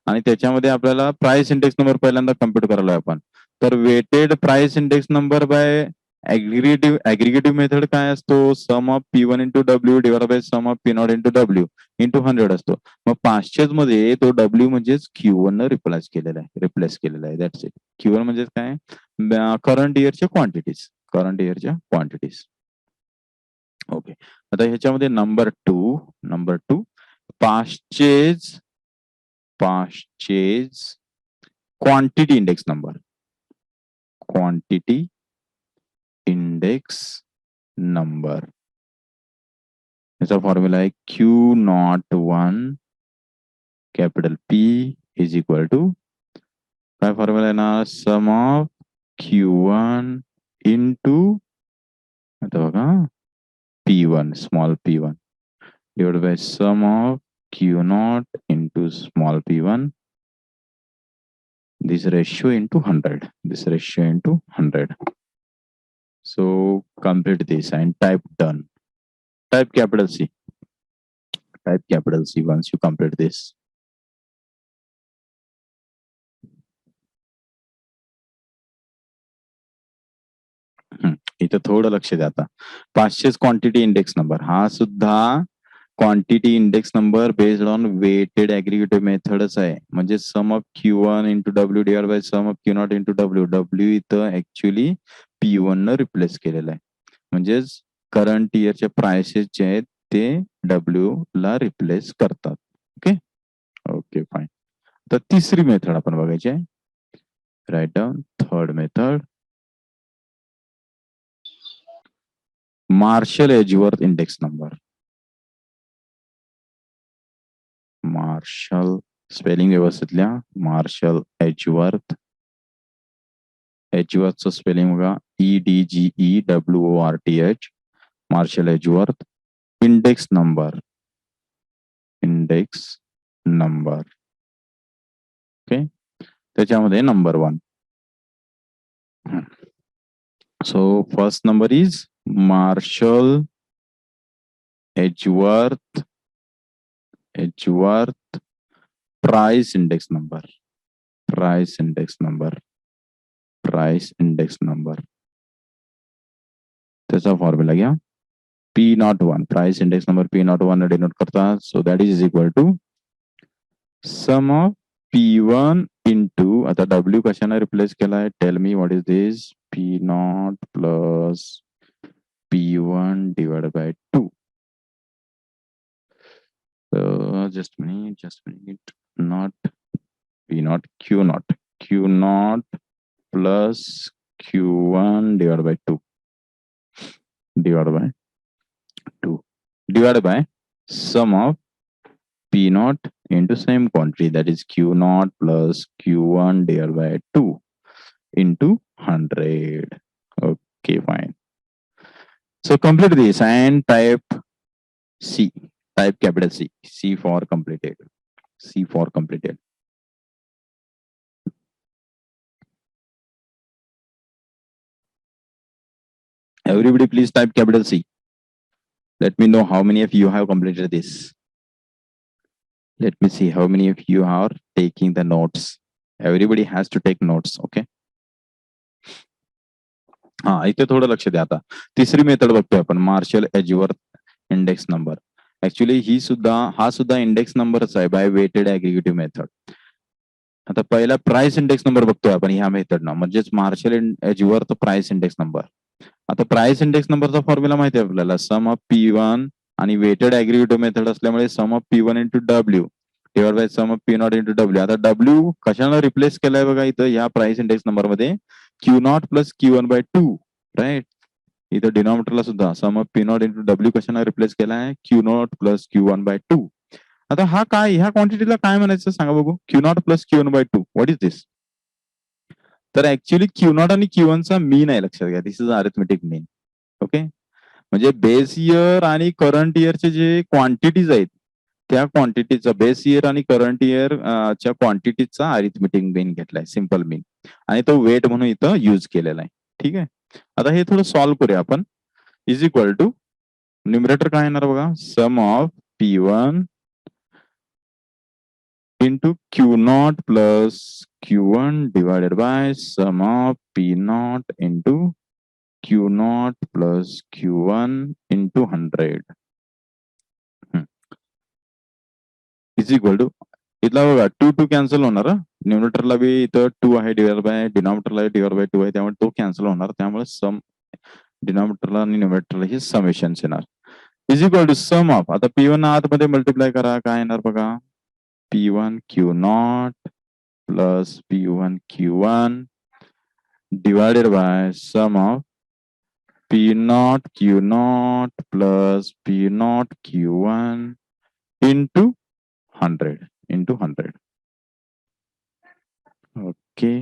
आणि त्याच्यामध्ये आपल्याला प्राइस इंडेक्स नंबर पहिल्यांदा कम्प्युट करायला आपण. तर weighted price index number by aggregative method काय असतो, sum of P1 into W divide by sum of P0 into W into 100 असतो. मग 500 मध्ये तो डब्ल्यू म्हणजेच Q1 न रिप्लेस केलेला आहे. That's it. Q1 म्हणजे काय, करंट इयरच्या क्वांटिटीज. ओके. आता ह्याच्यामध्ये number two Paasche's quantity index number, quantity index number. याचा फॉर्म्युला आहे Q01 capital P is equal to, काय फॉर्म्युला आहे ना, सम ऑफ Q1 इंटू, आता बघा, P1 small P1 divided by sum of Q0 into small P1, this ratio into 100. So complete this and type done. Type capital C once you complete this. इथं थोडं लक्ष द्या. आता 500 क्वांटिटी इंडेक्स नंबर हा सुद्धा quantity index number based on weighted aggregative मेथडच आहे. म्हणजे sum of Q1 into W divide by sum of Q0 into W इथं ऍक्च्युली P1 न रिप्लेस केलेलं आहे. म्हणजेच करंट इयरचे प्राइसेस जे आहेत ते डब्ल्यू ला रिप्लेस करतात. Okay fine. तर तिसरी मेथड आपण बघायची आहे. Write down third method, Marshall Edgeworth index number. Marshall spelling व्यवस्थित लिहा. मार्शल एजवर्थ स्पेलिंग बघा, EDGEWORTH. Marshall Edgeworth index number. Okay. त्याच्यामध्ये number 1. So first number is Marshall Edgeworth price index number. त्याचा फॉर्म्युला घ्या, P01 price index number P01 denote करतात. So that is equal to sum of P1 into, आता डब्ल्यू कशाने रिप्लेस केलाय, tell me what is this, P0 plus P1 divide by 2. just minute, not P0, Q0 plus Q1 divided by 2 divided by sum of P0 into same quantity, that is Q0 plus Q1 divided by 2 into 100. Okay, fine. So complete this and type C. Type capital C. C for completed. Everybody please type capital C. Let me know how many of you have completed this. Let me see how many of you are taking the notes. Everybody has to take notes, okay? हा, इथे थोडं लक्ष द्या. आता तिसरी मेथड बघतोय आपण, Marshall Edgeworth index number. Actually हा सुद्धा इंडेक्स नंबरच आहे बाय वेटेड ऍग्रिगेटिव्ह मेथड. आता पहिला प्राइस इंडेक्स नंबर बघतोय आपण ह्या मेथडनं, म्हणजेच Marshall Edgeworth price index number. आता प्राइस इंडेक्स नंबरचा फॉर्म्युला माहिती आहे आपल्याला, सम ऑफ P1 आणि वेटेड ऍग्रिगेटिव्ह मेथड असल्यामुळे sum of P1 into W divide by sum of P0 into W. आता डब्ल्यू कशाने रिप्लेस केलाय बघा इथं या प्राइस इंडेक्स नंबर मध्ये, Q0 plus Q1 by 2. Right. इथं डिनॉमिनेटरला सुद्धा सम ऑफ P0 इंटू डब्ल्यू कशाने रिप्लेस केलाय, Q0 प्लस Q1 बाय 2. आता हा काय, ह्या क्वांटिटीला काय म्हणायचं सांगा बघू, Q0 plus Q1 by 2, what is this? तर ऍक्च्युली Q0 आणि Q1 चा मीन आहे, लक्षात घ्या. दिस इज अरिथमेटिक मीन. ओके. म्हणजे बेस इयर आणि करंट इयरचे जे क्वांटिटीज आहेत त्या क्वांटिटीचा, बेस इयर आणि करंट इयर च्या क्वांटिटीचा अरिथमेटिक मीन घेतलाय, सिंपल मीन, आणि तो वेट म्हणून इथं यूज केलेला आहे. ठीक आहे. आता हे थोडं सॉल्व्ह करूया आपण. इज इक्वल टू न्यूमरेटर काय येणार बघा, sum of P1 into Q naught plus Q1 divided by sum of P naught into Q naught plus Q1 into 100 is equal to इथला बघा 2 कॅन्सल होणार. न्यूमरेटरला बी इथं 2 आहे डिवाइड बाय, डिनॉमिनेटरला डिवाइड बाय 2 आहे, त्यामुळे तो कॅन्सल होणार. त्यामुळे सम डिनॉमिनेटरला आणि न्यूमरेटरला हे समेशन्स येणार. Is equal to sum of, आता P1 आतमध्ये मल्टिप्लाय करा, काय येणार बघा, P1 Q naught plus P1 Q1 divided by sum of P naught Q naught plus P naught Q1 into 100. ओके,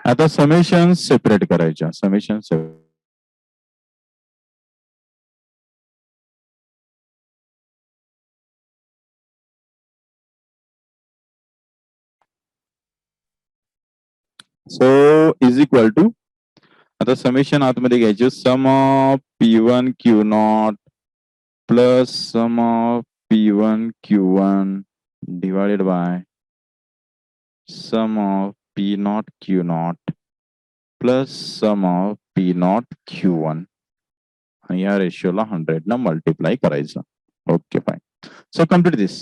आता समेशन सेपरेट करायच्या. Summation so is equal to, आता समेशन आतमध्ये घ्यायचे, sum of P1 Q naught plus sum of P1 Q1 divided by sum of P naught Q naught plus sum of P naught Q1 आणि या रेशिओला 100 न मल्टिप्लाय करायचं. Okay fine. So complete this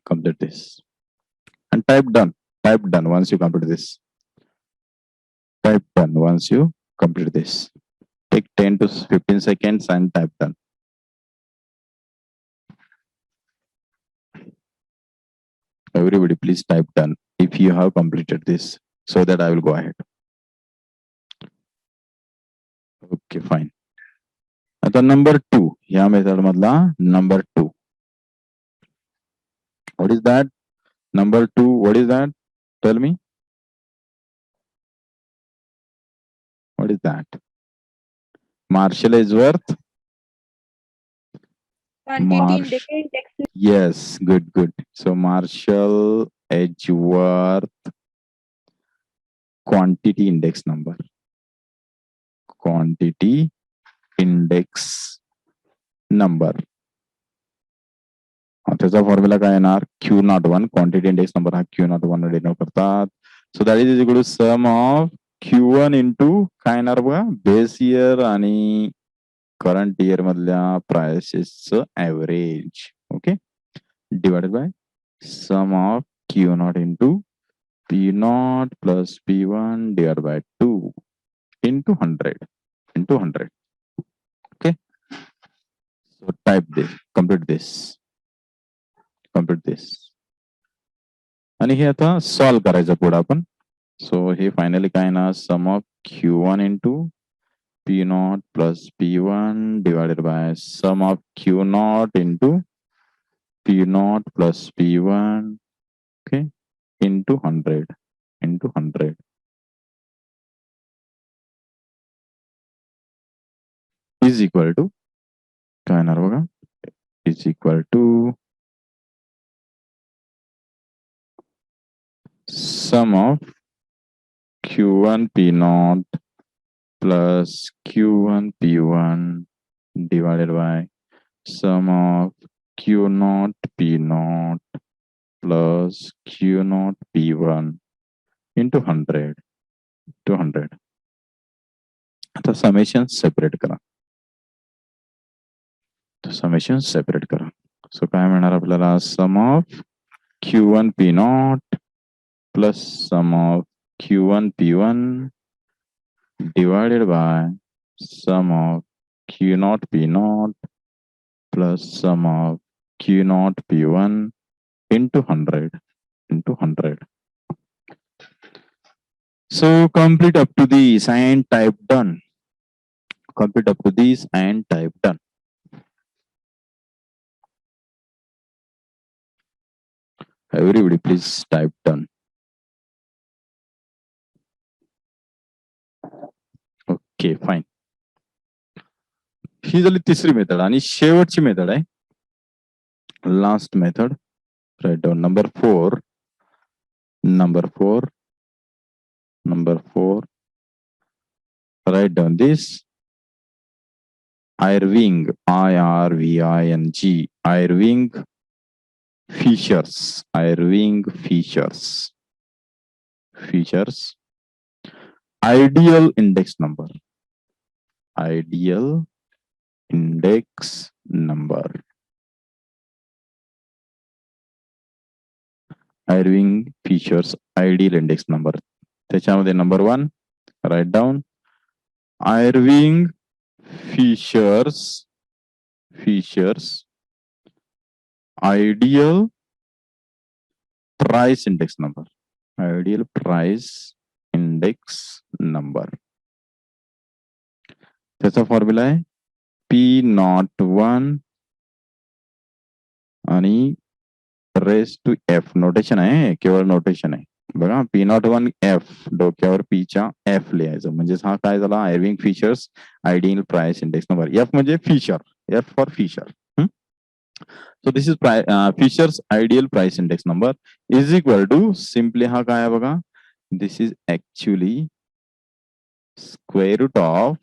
complete this and type done once you complete this. Type done once you complete this. Take 10 to 15 seconds and type done. Everybody please type done if you have completed this so that I will go ahead. Okay, fine. आता number 2, या मेथड मधला number 2. What is that? Number 2, what is that? Tell me. What is that? Marshall Edgeworth. Quantity index. Yes, good. So Marshall Edgeworth quantity index number. Quantity index number. त्याचा फॉर्म्युला काय येणार, Q01 क्वांटिटी इंडेक्स नंबर हा Q01 डिनोट करतात. So that is equal to sum of Q1 into काय येणार बघा, बेस इयर आणि करंट इयर मधल्या प्राइसेसचं average. Okay, divided by sum of Q0 into P0 plus P1 divide by 2 into 100. Okay, so type this, complete this आणि हे आता सॉल्व करायचं पुढे आपण. सो हे फायनली काय ना, sum of Q1 into P0 plus P1 divided by sum of Q0 into P0 plus P1 okay into 100 is equal to काय येणार बघा, is equal to sum of Q1 P0 plus Q1 P1 divided by sum of Q0 P0 plus Q0 P1 into 100. आता समेशन सेपरेट करा. सो काय मिळणार आपल्याला, सम of Q1 P0 plus sum of Q1 P1 divided by sum of Q0 P0 plus sum of Q0 P1 into 100. So complete up to this and type done. Everybody please type done. Okay fine. ही झाली तिसरी मेथड आणि शेवटची मेथड आहे, last method. Write down number 4. Write down this. Irving, IRVING, Irving features, Irving features, features, ideal index number, ideal index number, Irving features ideal index number. त्याच्यामध्ये number 1 write down Irving features ideal price index number, ideal price index number. त्याचा फॉर्म्युला आहे P01 आणि रेस टू एफ. नोटेशन आहे, केवळ नोटेशन आहे बघा. P01F डोक्यावर पीच्या एफ लिहायचं, म्हणजेच हा काय झाला, Irving Fisher's ideal price index number. F म्हणजे Fisher, F for Fisher. So this is Fisher's ideal price index number is equal to simply हा काय आहे बघा, this is actually square root of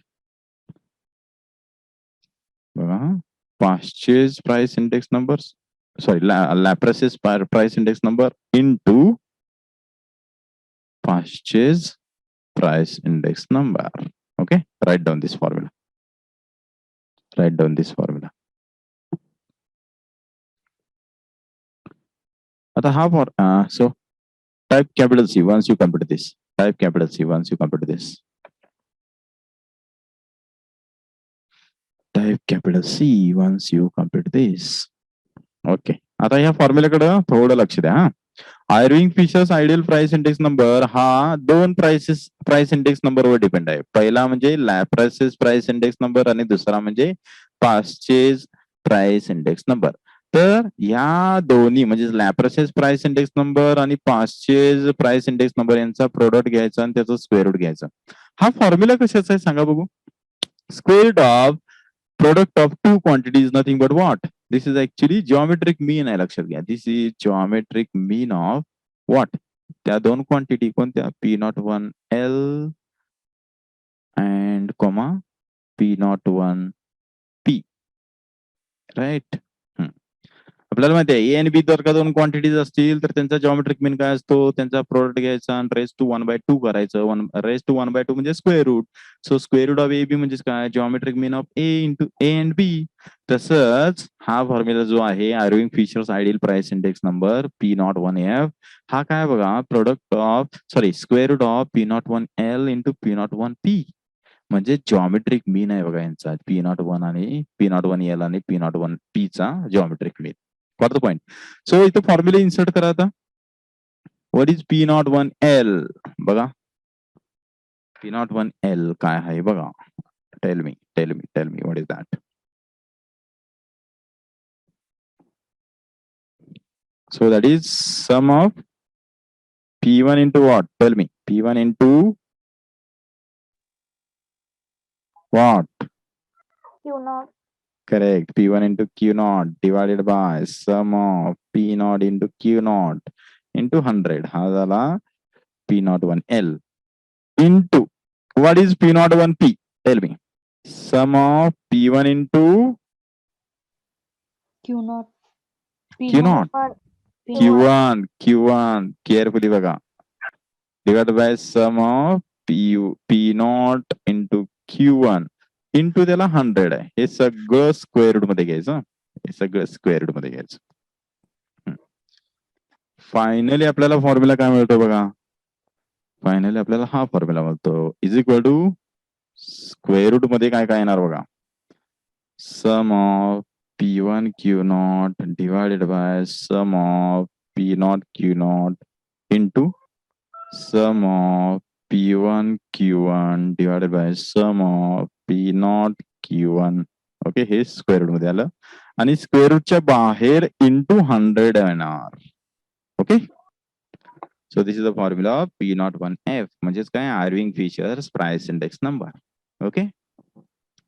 बघा purchase price index numbers, sorry, Laplace's price index number into purchase price index number. Okay, write down this formula, write down this formula. आता हा for so type capital C once you compute this, type capital C once you compute this, type capital C once you compute this. Okay, आता या फॉर्म्युलाकडे थोडं लक्ष द्या. हा, Irving Fisher's ideal price index number हा दोन प्राइस इंडेक्स नंबर वर डिपेंड आहे. पहिला म्हणजे लॅप्रेसेस प्राइस इंडेक्स नंबर आणि दुसरा म्हणजे पास्चेज प्राइस इंडेक्स नंबर. तर या दोन्ही म्हणजे लॅप्रेसेस प्राइस इंडेक्स नंबर आणि पास्चेज प्राइस इंडेक्स नंबर यांचा प्रोडक्ट घ्यायचा आणि त्याचं स्क्वेअर रूट घ्यायचं. हा फॉर्म्युला कशाचा आहे सांगा बघू. Square root of product of two quantities nothing but what, this is actually geometric mean आहे, लक्षात घ्या. this is geometric mean of what, त्या दोन क्वांटिटी कोणत्या, P01L and comma P01P, right. आपल्याला माहिती आहे ए आणि बी जर का दोन क्वांटिटीज असतील तर त्यांचा जॉमेट्रिक मीन काय असतो, त्यांचा प्रोडक्ट घ्यायचा आणि रेस टू 1/2 करायचं. रेस टू 1/2 म्हणजे square root. So square root of A B म्हणजे काय, geometric mean of A into A and B. तसंच हा फॉर्म्युला जो आहे Irving Fisher's ideal price index number P01F हा काय बघा, product of square root of P01L into P01P म्हणजे जॉमेट्रिक मीन आहे बघा यांचा, P01 आणि P01L आणि P01P चा geometric mean. Got the point? So इथे फॉर्म्युला इन्सर्ट करा आता. What is P01L बघा, P01L काय आहे बघा. Tell me what is that? So that is sum of P1 into what? Tell me. P1 into what? Q0. Correct. P1 into Q0 divided by sum of P0 into Q0 into 100. हा झाला P01L into what is P01P? Tell me. Sum of P1 into Q0. Q0. Q1. Carefully बघा. Divided by sum of P0 into Q1 into त्याला 100 आहे. हे सगळं स्क्वेअर रूट मध्ये घ्यायचं. हे सगळं स्क्वेअर रूट मध्ये घ्यायचं. फायनली आपल्याला फॉर्म्युला काय मिळतो बघा. फायनली आपल्याला हा फॉर्म्युला मिळतो is equal to square root मध्ये काय काय येणार बघा. Sum of P1 Q0 divided by sum of P0 Q0 into sum of P1 Q1 divided by sum of P0 Q1. Okay, हे स्क्वेअर रूट मध्ये आलं आणि स्क्वेअर रूटच्या बाहेर इंटू 100 येणार. Okay, so this is the formula of P01F म्हणजेच काय, Irving features price index number. Okay,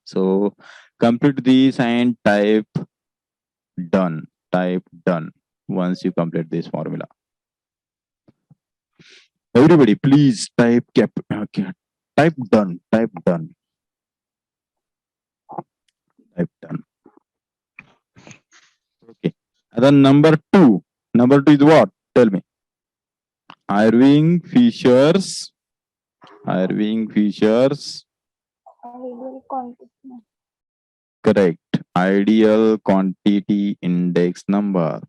so complete this and type done once you complete this formula. Everybody please type done. I've done. Okay. Then number two. Number two is what? Tell me. Irving Fisher's. Irving Fisher's. Ideal quantity. Correct. Ideal quantity index number.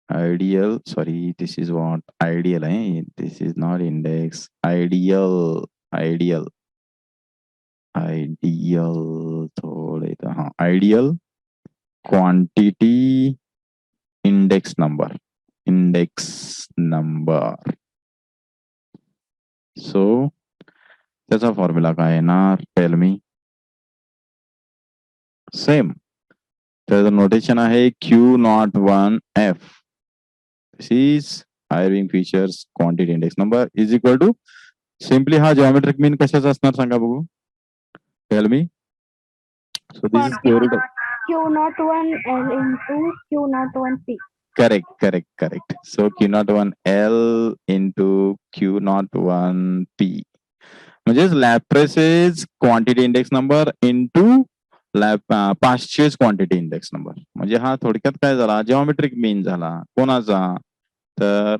Ideal. Sorry, this is what? Ideal. This is not index. Ideal. Ideal. Ideal. थोड़े तो हाँ. Ideal quantity index number. Index number. So त्याचा फॉर्म्युला काय येणार? Tell me. सेम. त्याचं नोटेशन आहे Q01F. This is Irving Fisher's quantity index number is equal to simply हा geometric mean कशाचा असणार सांगा बघू. Tell me. So this is square root of Q01L into Q01P. correct. So Q01L into Q01P. म्हणजेच Laspeyres quantity index number into Paasche's quantity index number. म्हणजे हा थोडक्यात काय झाला? जिओमेट्रिक मीन झाला. कोणाचा? तर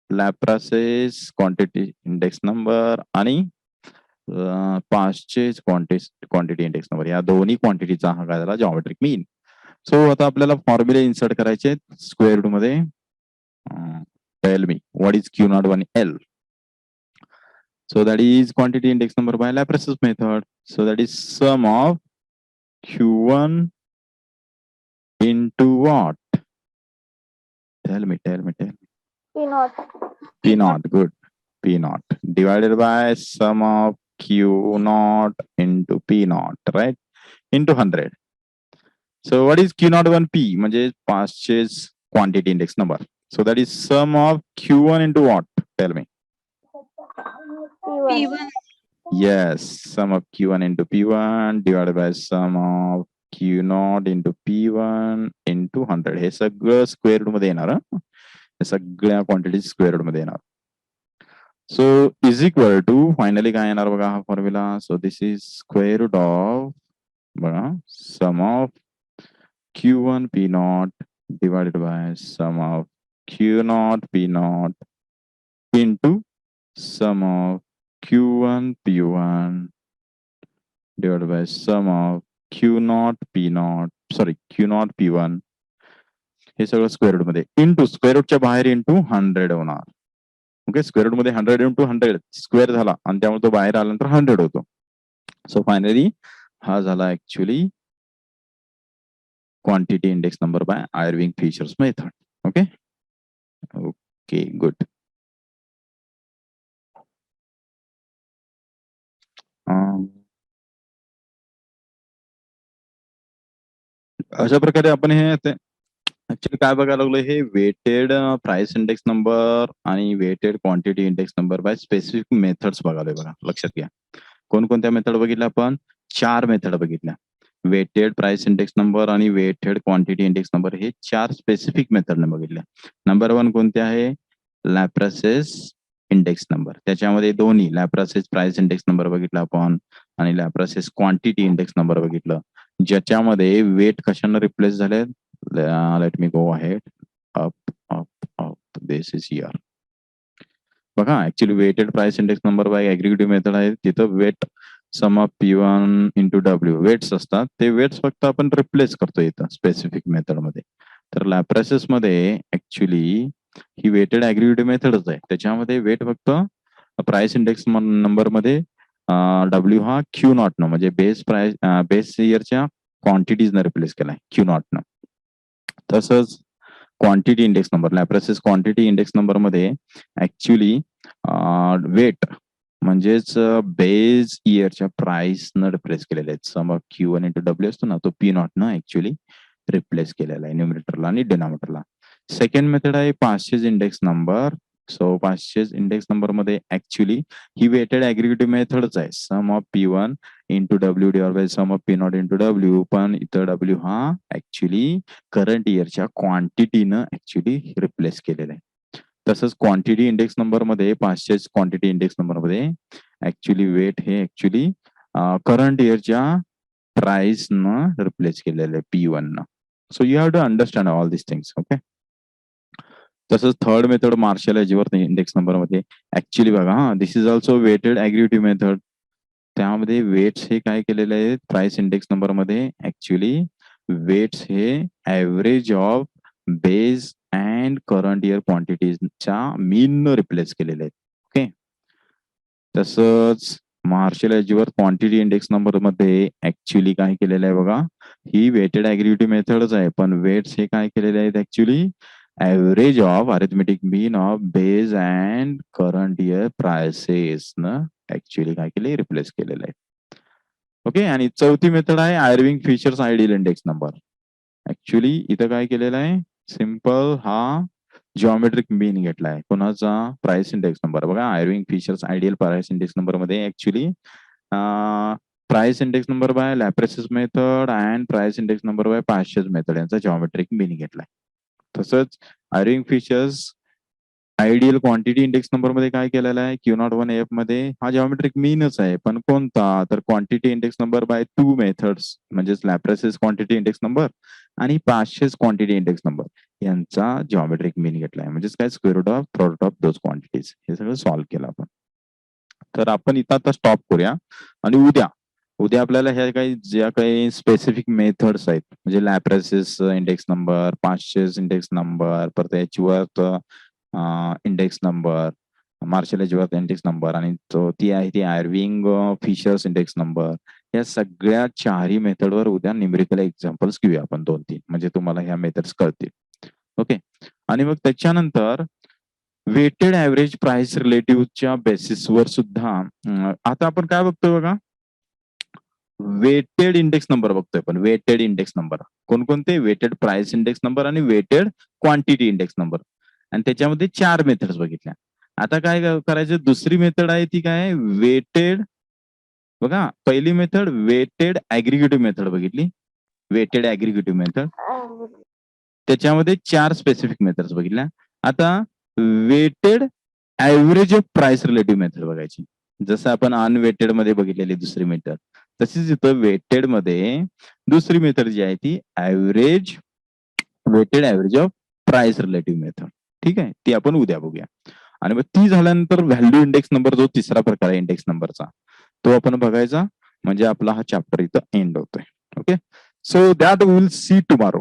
लॅप्रेसेस क्वांटिटी इंडेक्स नंबर आणि पास्चेस क्वांटिटी इंडेक्स नंबर या दोन्ही क्वांटिटीचा हा काय झाला? जिओमेट्रिक मीन. सो आता आपल्याला फॉर्म्युले इन्सर्ट करायचे स्क्वेअर रूट मध्ये. Tell me what is Q01L. So that is quantity index number by Laplace's method. So that is sum of Q1 into what? Tell me. P naught. P naught, good. P naught divided by sum of Q naught into P naught, right? Into 100. So what is Q01P? म्हणजे purchase quantity index number. So that is sum of Q1 into what? Tell me. P1. Yes, sum of Q1 into P1 divided by sum of Q0 into P1 into 100. हे सगळं स्क्वेअर रूट मध्ये येणार. हे सगळ्या क्वांटिटी स्क्वेअर रूट मध्ये येणार. So is equal to finally काय येणार बघा हा formula. So this is square root of बघा sum of Q1 P0 divided by sum of Q0 P0 into sum of Q1 P1 divided by sum of Q0 P0 Q0 P1 हे सगळं स्क्वेअर रूट मध्ये इंटू स्क्वेअर रूटच्या बाहेर इंटू 100 होणार. ओके. स्क्वेअर रूट मध्ये 100 इंटू 100 स्क्वेअर झाला आणि त्यामुळे तो बाहेर आल्यानंतर 100 होतो. सो फायनली हा झाला actually quantity index number by Irving Fisher's method. Okay good. अशा प्रकारे आपण हे ऍक्च्युली काय बघायला लागलो हे वेटेड प्राइस इंडेक्स नंबर आणि weighted quantity index number by specific methods बघालोय बघा. लक्षात घ्या कोणकोणत्या मेथड बघितल्या आपण? 4 मेथड बघितल्या. वेटेड प्राइस इंडेक्स नंबर आणि वेटेड क्वांटिटी इंडेक्स नंबर हे 4 स्पेसिफिक मेथडने बघितल्या. नंबर 1 कोणते आहे? लॅप्रेसेस इंडेक्स नंबर. त्याच्यामध्ये दोन्ही लॅप्रेसेस प्राइस इंडेक्स नंबर बघितला आपण आणि लॅप्रेसेस क्वांटिटी इंडेक्स नंबर बघितलं. ज्याच्यामध्ये वेट कशाने रिप्लेस झाले? Let me go ahead. Up this is here. बघा actually weighted price index number by aggregative method आहे. तिथं weight sum of P1 into W weights असतात. ते वेट्स फक्त आपण रिप्लेस करतो इथं स्पेसिफिक मेथड मध्ये. तर लॅप्रेसेस मध्ये ऍक्च्युली ही वेटेड एग्रीक्युटिव्ह मेथडच आहे. त्याच्यामध्ये वेट फक्त प्राइस इंडेक्स नंबर मध्ये W हा Q0 न म्हणजे बेस इयरच्या क्वांटिटीजने रिप्लेस केलाय Q0 न. तसंच quantity index number Laspeyres quantity index number मध्ये ऍक्च्युली वेट म्हणजेच बेस इयरच्या प्राइस न रिप्लेस केलेले आहेत. सम ऑफ Q1 इंटू W असतो ना तो P0 न ऍक्च्युली रिप्लेस केलेला आहे न्यूमरेटरला आणि डिनॉमिनेटरला. सेकंड मेथड आहे Paasche's index number. So Paasche's index number मध्ये ऍक्च्युली ही वेटेड एग्रीक्युटिव्ह मेथडच आहे. Sum of P1 into W divide by sum of P0 into W. पण इथं W हा ऍक्च्युली करंट इयरच्या क्वांटिटीनं ऍक्च्युली रिप्लेस केलेला आहे. तसंच क्वांटिटी इंडेक्स नंबर मध्ये पास्चेस क्वांटिटी इंडेक्स नंबर मध्ये ऍक्च्युली वेट हे ऍक्च्युली करंट इयरच्या प्राइस न रिप्लेस केलेलं आहे P1 न. So you have to understand all this things. Okay. तसंच third method Marshall Edgeworth index number मध्ये ऍक्च्युली बघा, this is also weighted aggregative method. त्यामध्ये वेट्स हे काय केलेले आहेत प्राइस इंडेक्स नंबर मध्ये, ऍक्च्युली वेट्स हे average of base and current year क्वांटिटीजच्या मीन न रिप्लेस केलेले आहेत. ओके. तसंच मार्शल एजवर क्वांटिटी इंडेक्स नंबर मध्ये ऍक्च्युली काय केलेलं आहे बघा, ही वेटेड ऍग्रेगेटिव्ह मेथडच आहे, पण वेट्स हे काय केलेले आहेत actually average of arithmetic mean of base and current year prices न ऍक्च्युली काय केले रिप्लेस केलेलं आहे. ओके. आणि चौथी मेथड आहे Irving Fisher's ideal index number. Actually इथं काय केलेलं आहे, सिम्पल हा जॉमेट्रिक मीन घेतलाय कोणाचा, प्राइस इंडेक्स नंबर. बघा Irving Fisher's ideal price index number मध्ये actually price index number by Laspeyres method and price index number by Paasche's method यांचा जॉमेट्रिक मीन घेतलाय. तसंच Irving Fisher's ideal quantity index number मध्ये काय केलेला आहे, Q01F मध्ये हा जॉमेट्रिक मीनच आहे, पण कोणता, तर quantity index number by 2 methods म्हणजेच लॅप्रेसिस क्वांटिटी इंडेक्स नंबर आणि पाश्चेस क्वांटिटी इंडेक्स नंबर यांचा जॉमेट्रिक मीन घेतलाय. म्हणजेच काय, square root of product of those quantities. हे सगळं सॉल्व्ह केलं आपण. तर आपण इथं आता स्टॉप करूया आणि उद्या आपल्याला ह्या काही ज्या काही स्पेसिफिक मेथड्स आहेत, म्हणजे Laspeyres's index number, Paasche's index number, परत याच्यावर index number, Marshall Edgeworth index number आणि ती आहे ती आयर्विंग फिशर्स इंडेक्स नंबर, या सगळ्या चारही मेथडवर उद्या न्यूमेरिकल एक्झाम्पल्स घेऊया आपण 2-3, म्हणजे तुम्हाला ह्या मेथड्स कळतील. ओके. आणि मग त्याच्यानंतर वेटेड ऍव्हरेज प्राइस रिलेटिव्हच्या बेसिसवर सुद्धा आता आपण काय बघतोय बघा, वेटेड इंडेक्स नंबर बघतोय. पण वेटेड इंडेक्स नंबर कोणकोणते, वेटेड प्राइस इंडेक्स नंबर आणि वेटेड क्वांटिटी इंडेक्स नंबर, आणि त्याच्यामध्ये 4 मेथड्स बघितल्या. आता काय करायचं, दुसरी मेथड आहे ती काय, वेटेड. बघा पहिली मेथड वेटेड ऍग्रिगेटिव्ह मेथड बघितली, वेटेड ऍग्रिगेटिव्ह मेथड, त्याच्यामध्ये 4 स्पेसिफिक मेथड्स बघितल्या. आता weighted average of price relative method बघायची, जसं आपण अनवेटेड मध्ये बघितलेली दुसरी मेथड, तशीच इथं वेटेड मध्ये दुसरी मेथड जी आहे ती average, weighted average of price relative method. ठीक आहे, ती आपण उद्या बघूया. आणि मग ती झाल्यानंतर व्हॅल्यू इंडेक्स नंबर, जो तिसरा प्रकार आहे इंडेक्स नंबरचा, तो आपण बघायचा, म्हणजे आपला हा चॅप्टर इथं एंड होतोय. Okay. So that will see tomorrow.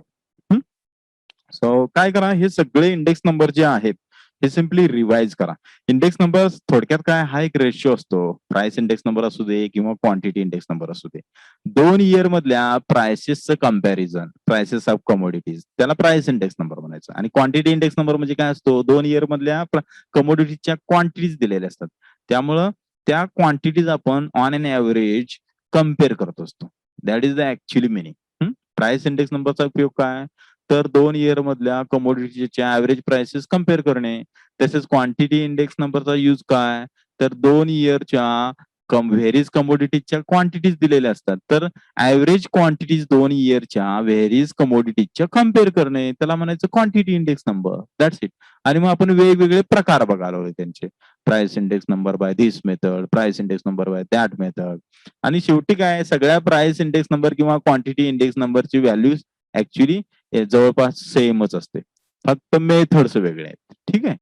So काय करा, हे सगळे इंडेक्स नंबर जे आहेत हे सिम्पली रिवाइज करा. इंडेक्स नंबर थोडक्यात काय, हा एक रेशिओ असतो, प्राइस इंडेक्स नंबर असू दे किंवा क्वांटिटी इंडेक्स नंबर असू दे, 2 इयर मधल्या प्राइसेसचं कम्पॅरिझन, प्राइसेस ऑफ कमोडिटीज, त्याला प्राइस इंडेक्स नंबर म्हणायचं. आणि क्वांटिटी इंडेक्स नंबर म्हणजे काय असतो, 2 इयर मधल्या कमोडिटीजच्या क्वांटिटीज दिलेल्या असतात, त्यामुळं त्या क्वांटिटीज आपण ऑन एन ऍव्हरेज कम्पेअर करत असतो. That is the actually meaning. Price index नंबरचा उपयोग काय, तर 2 इयर मधल्या कमोडिटीच्या ऍव्हरेज प्राइसेस कम्पेअर करणे. तसेच क्वांटिटी इंडेक्स नंबरचा यूज काय, तर 2 इयरच्या व्हेरीज कमोडिटीजच्या क्वांटिटीज दिलेल्या असतात, तर ऍव्हरेज क्वांटिटीज 2 इयरच्या व्हेरीज कमोडिटीजच्या कम्पेअर करणे, त्याला म्हणायचं quantity index number. That's it. आणि मग आपण वेगवेगळे प्रकार बघायला हवे त्यांचे, price index number by this method, price index number bye that method. आणि शेवटी काय, सगळ्या प्राइस इंडेक्स नंबर किंवा क्वांटिटी इंडेक्स नंबरची व्हॅल्यूज ऍक्च्युली जवळपास सेमच असते, फक्त मेथड्स वेगळे आहेत. ठीक आहे.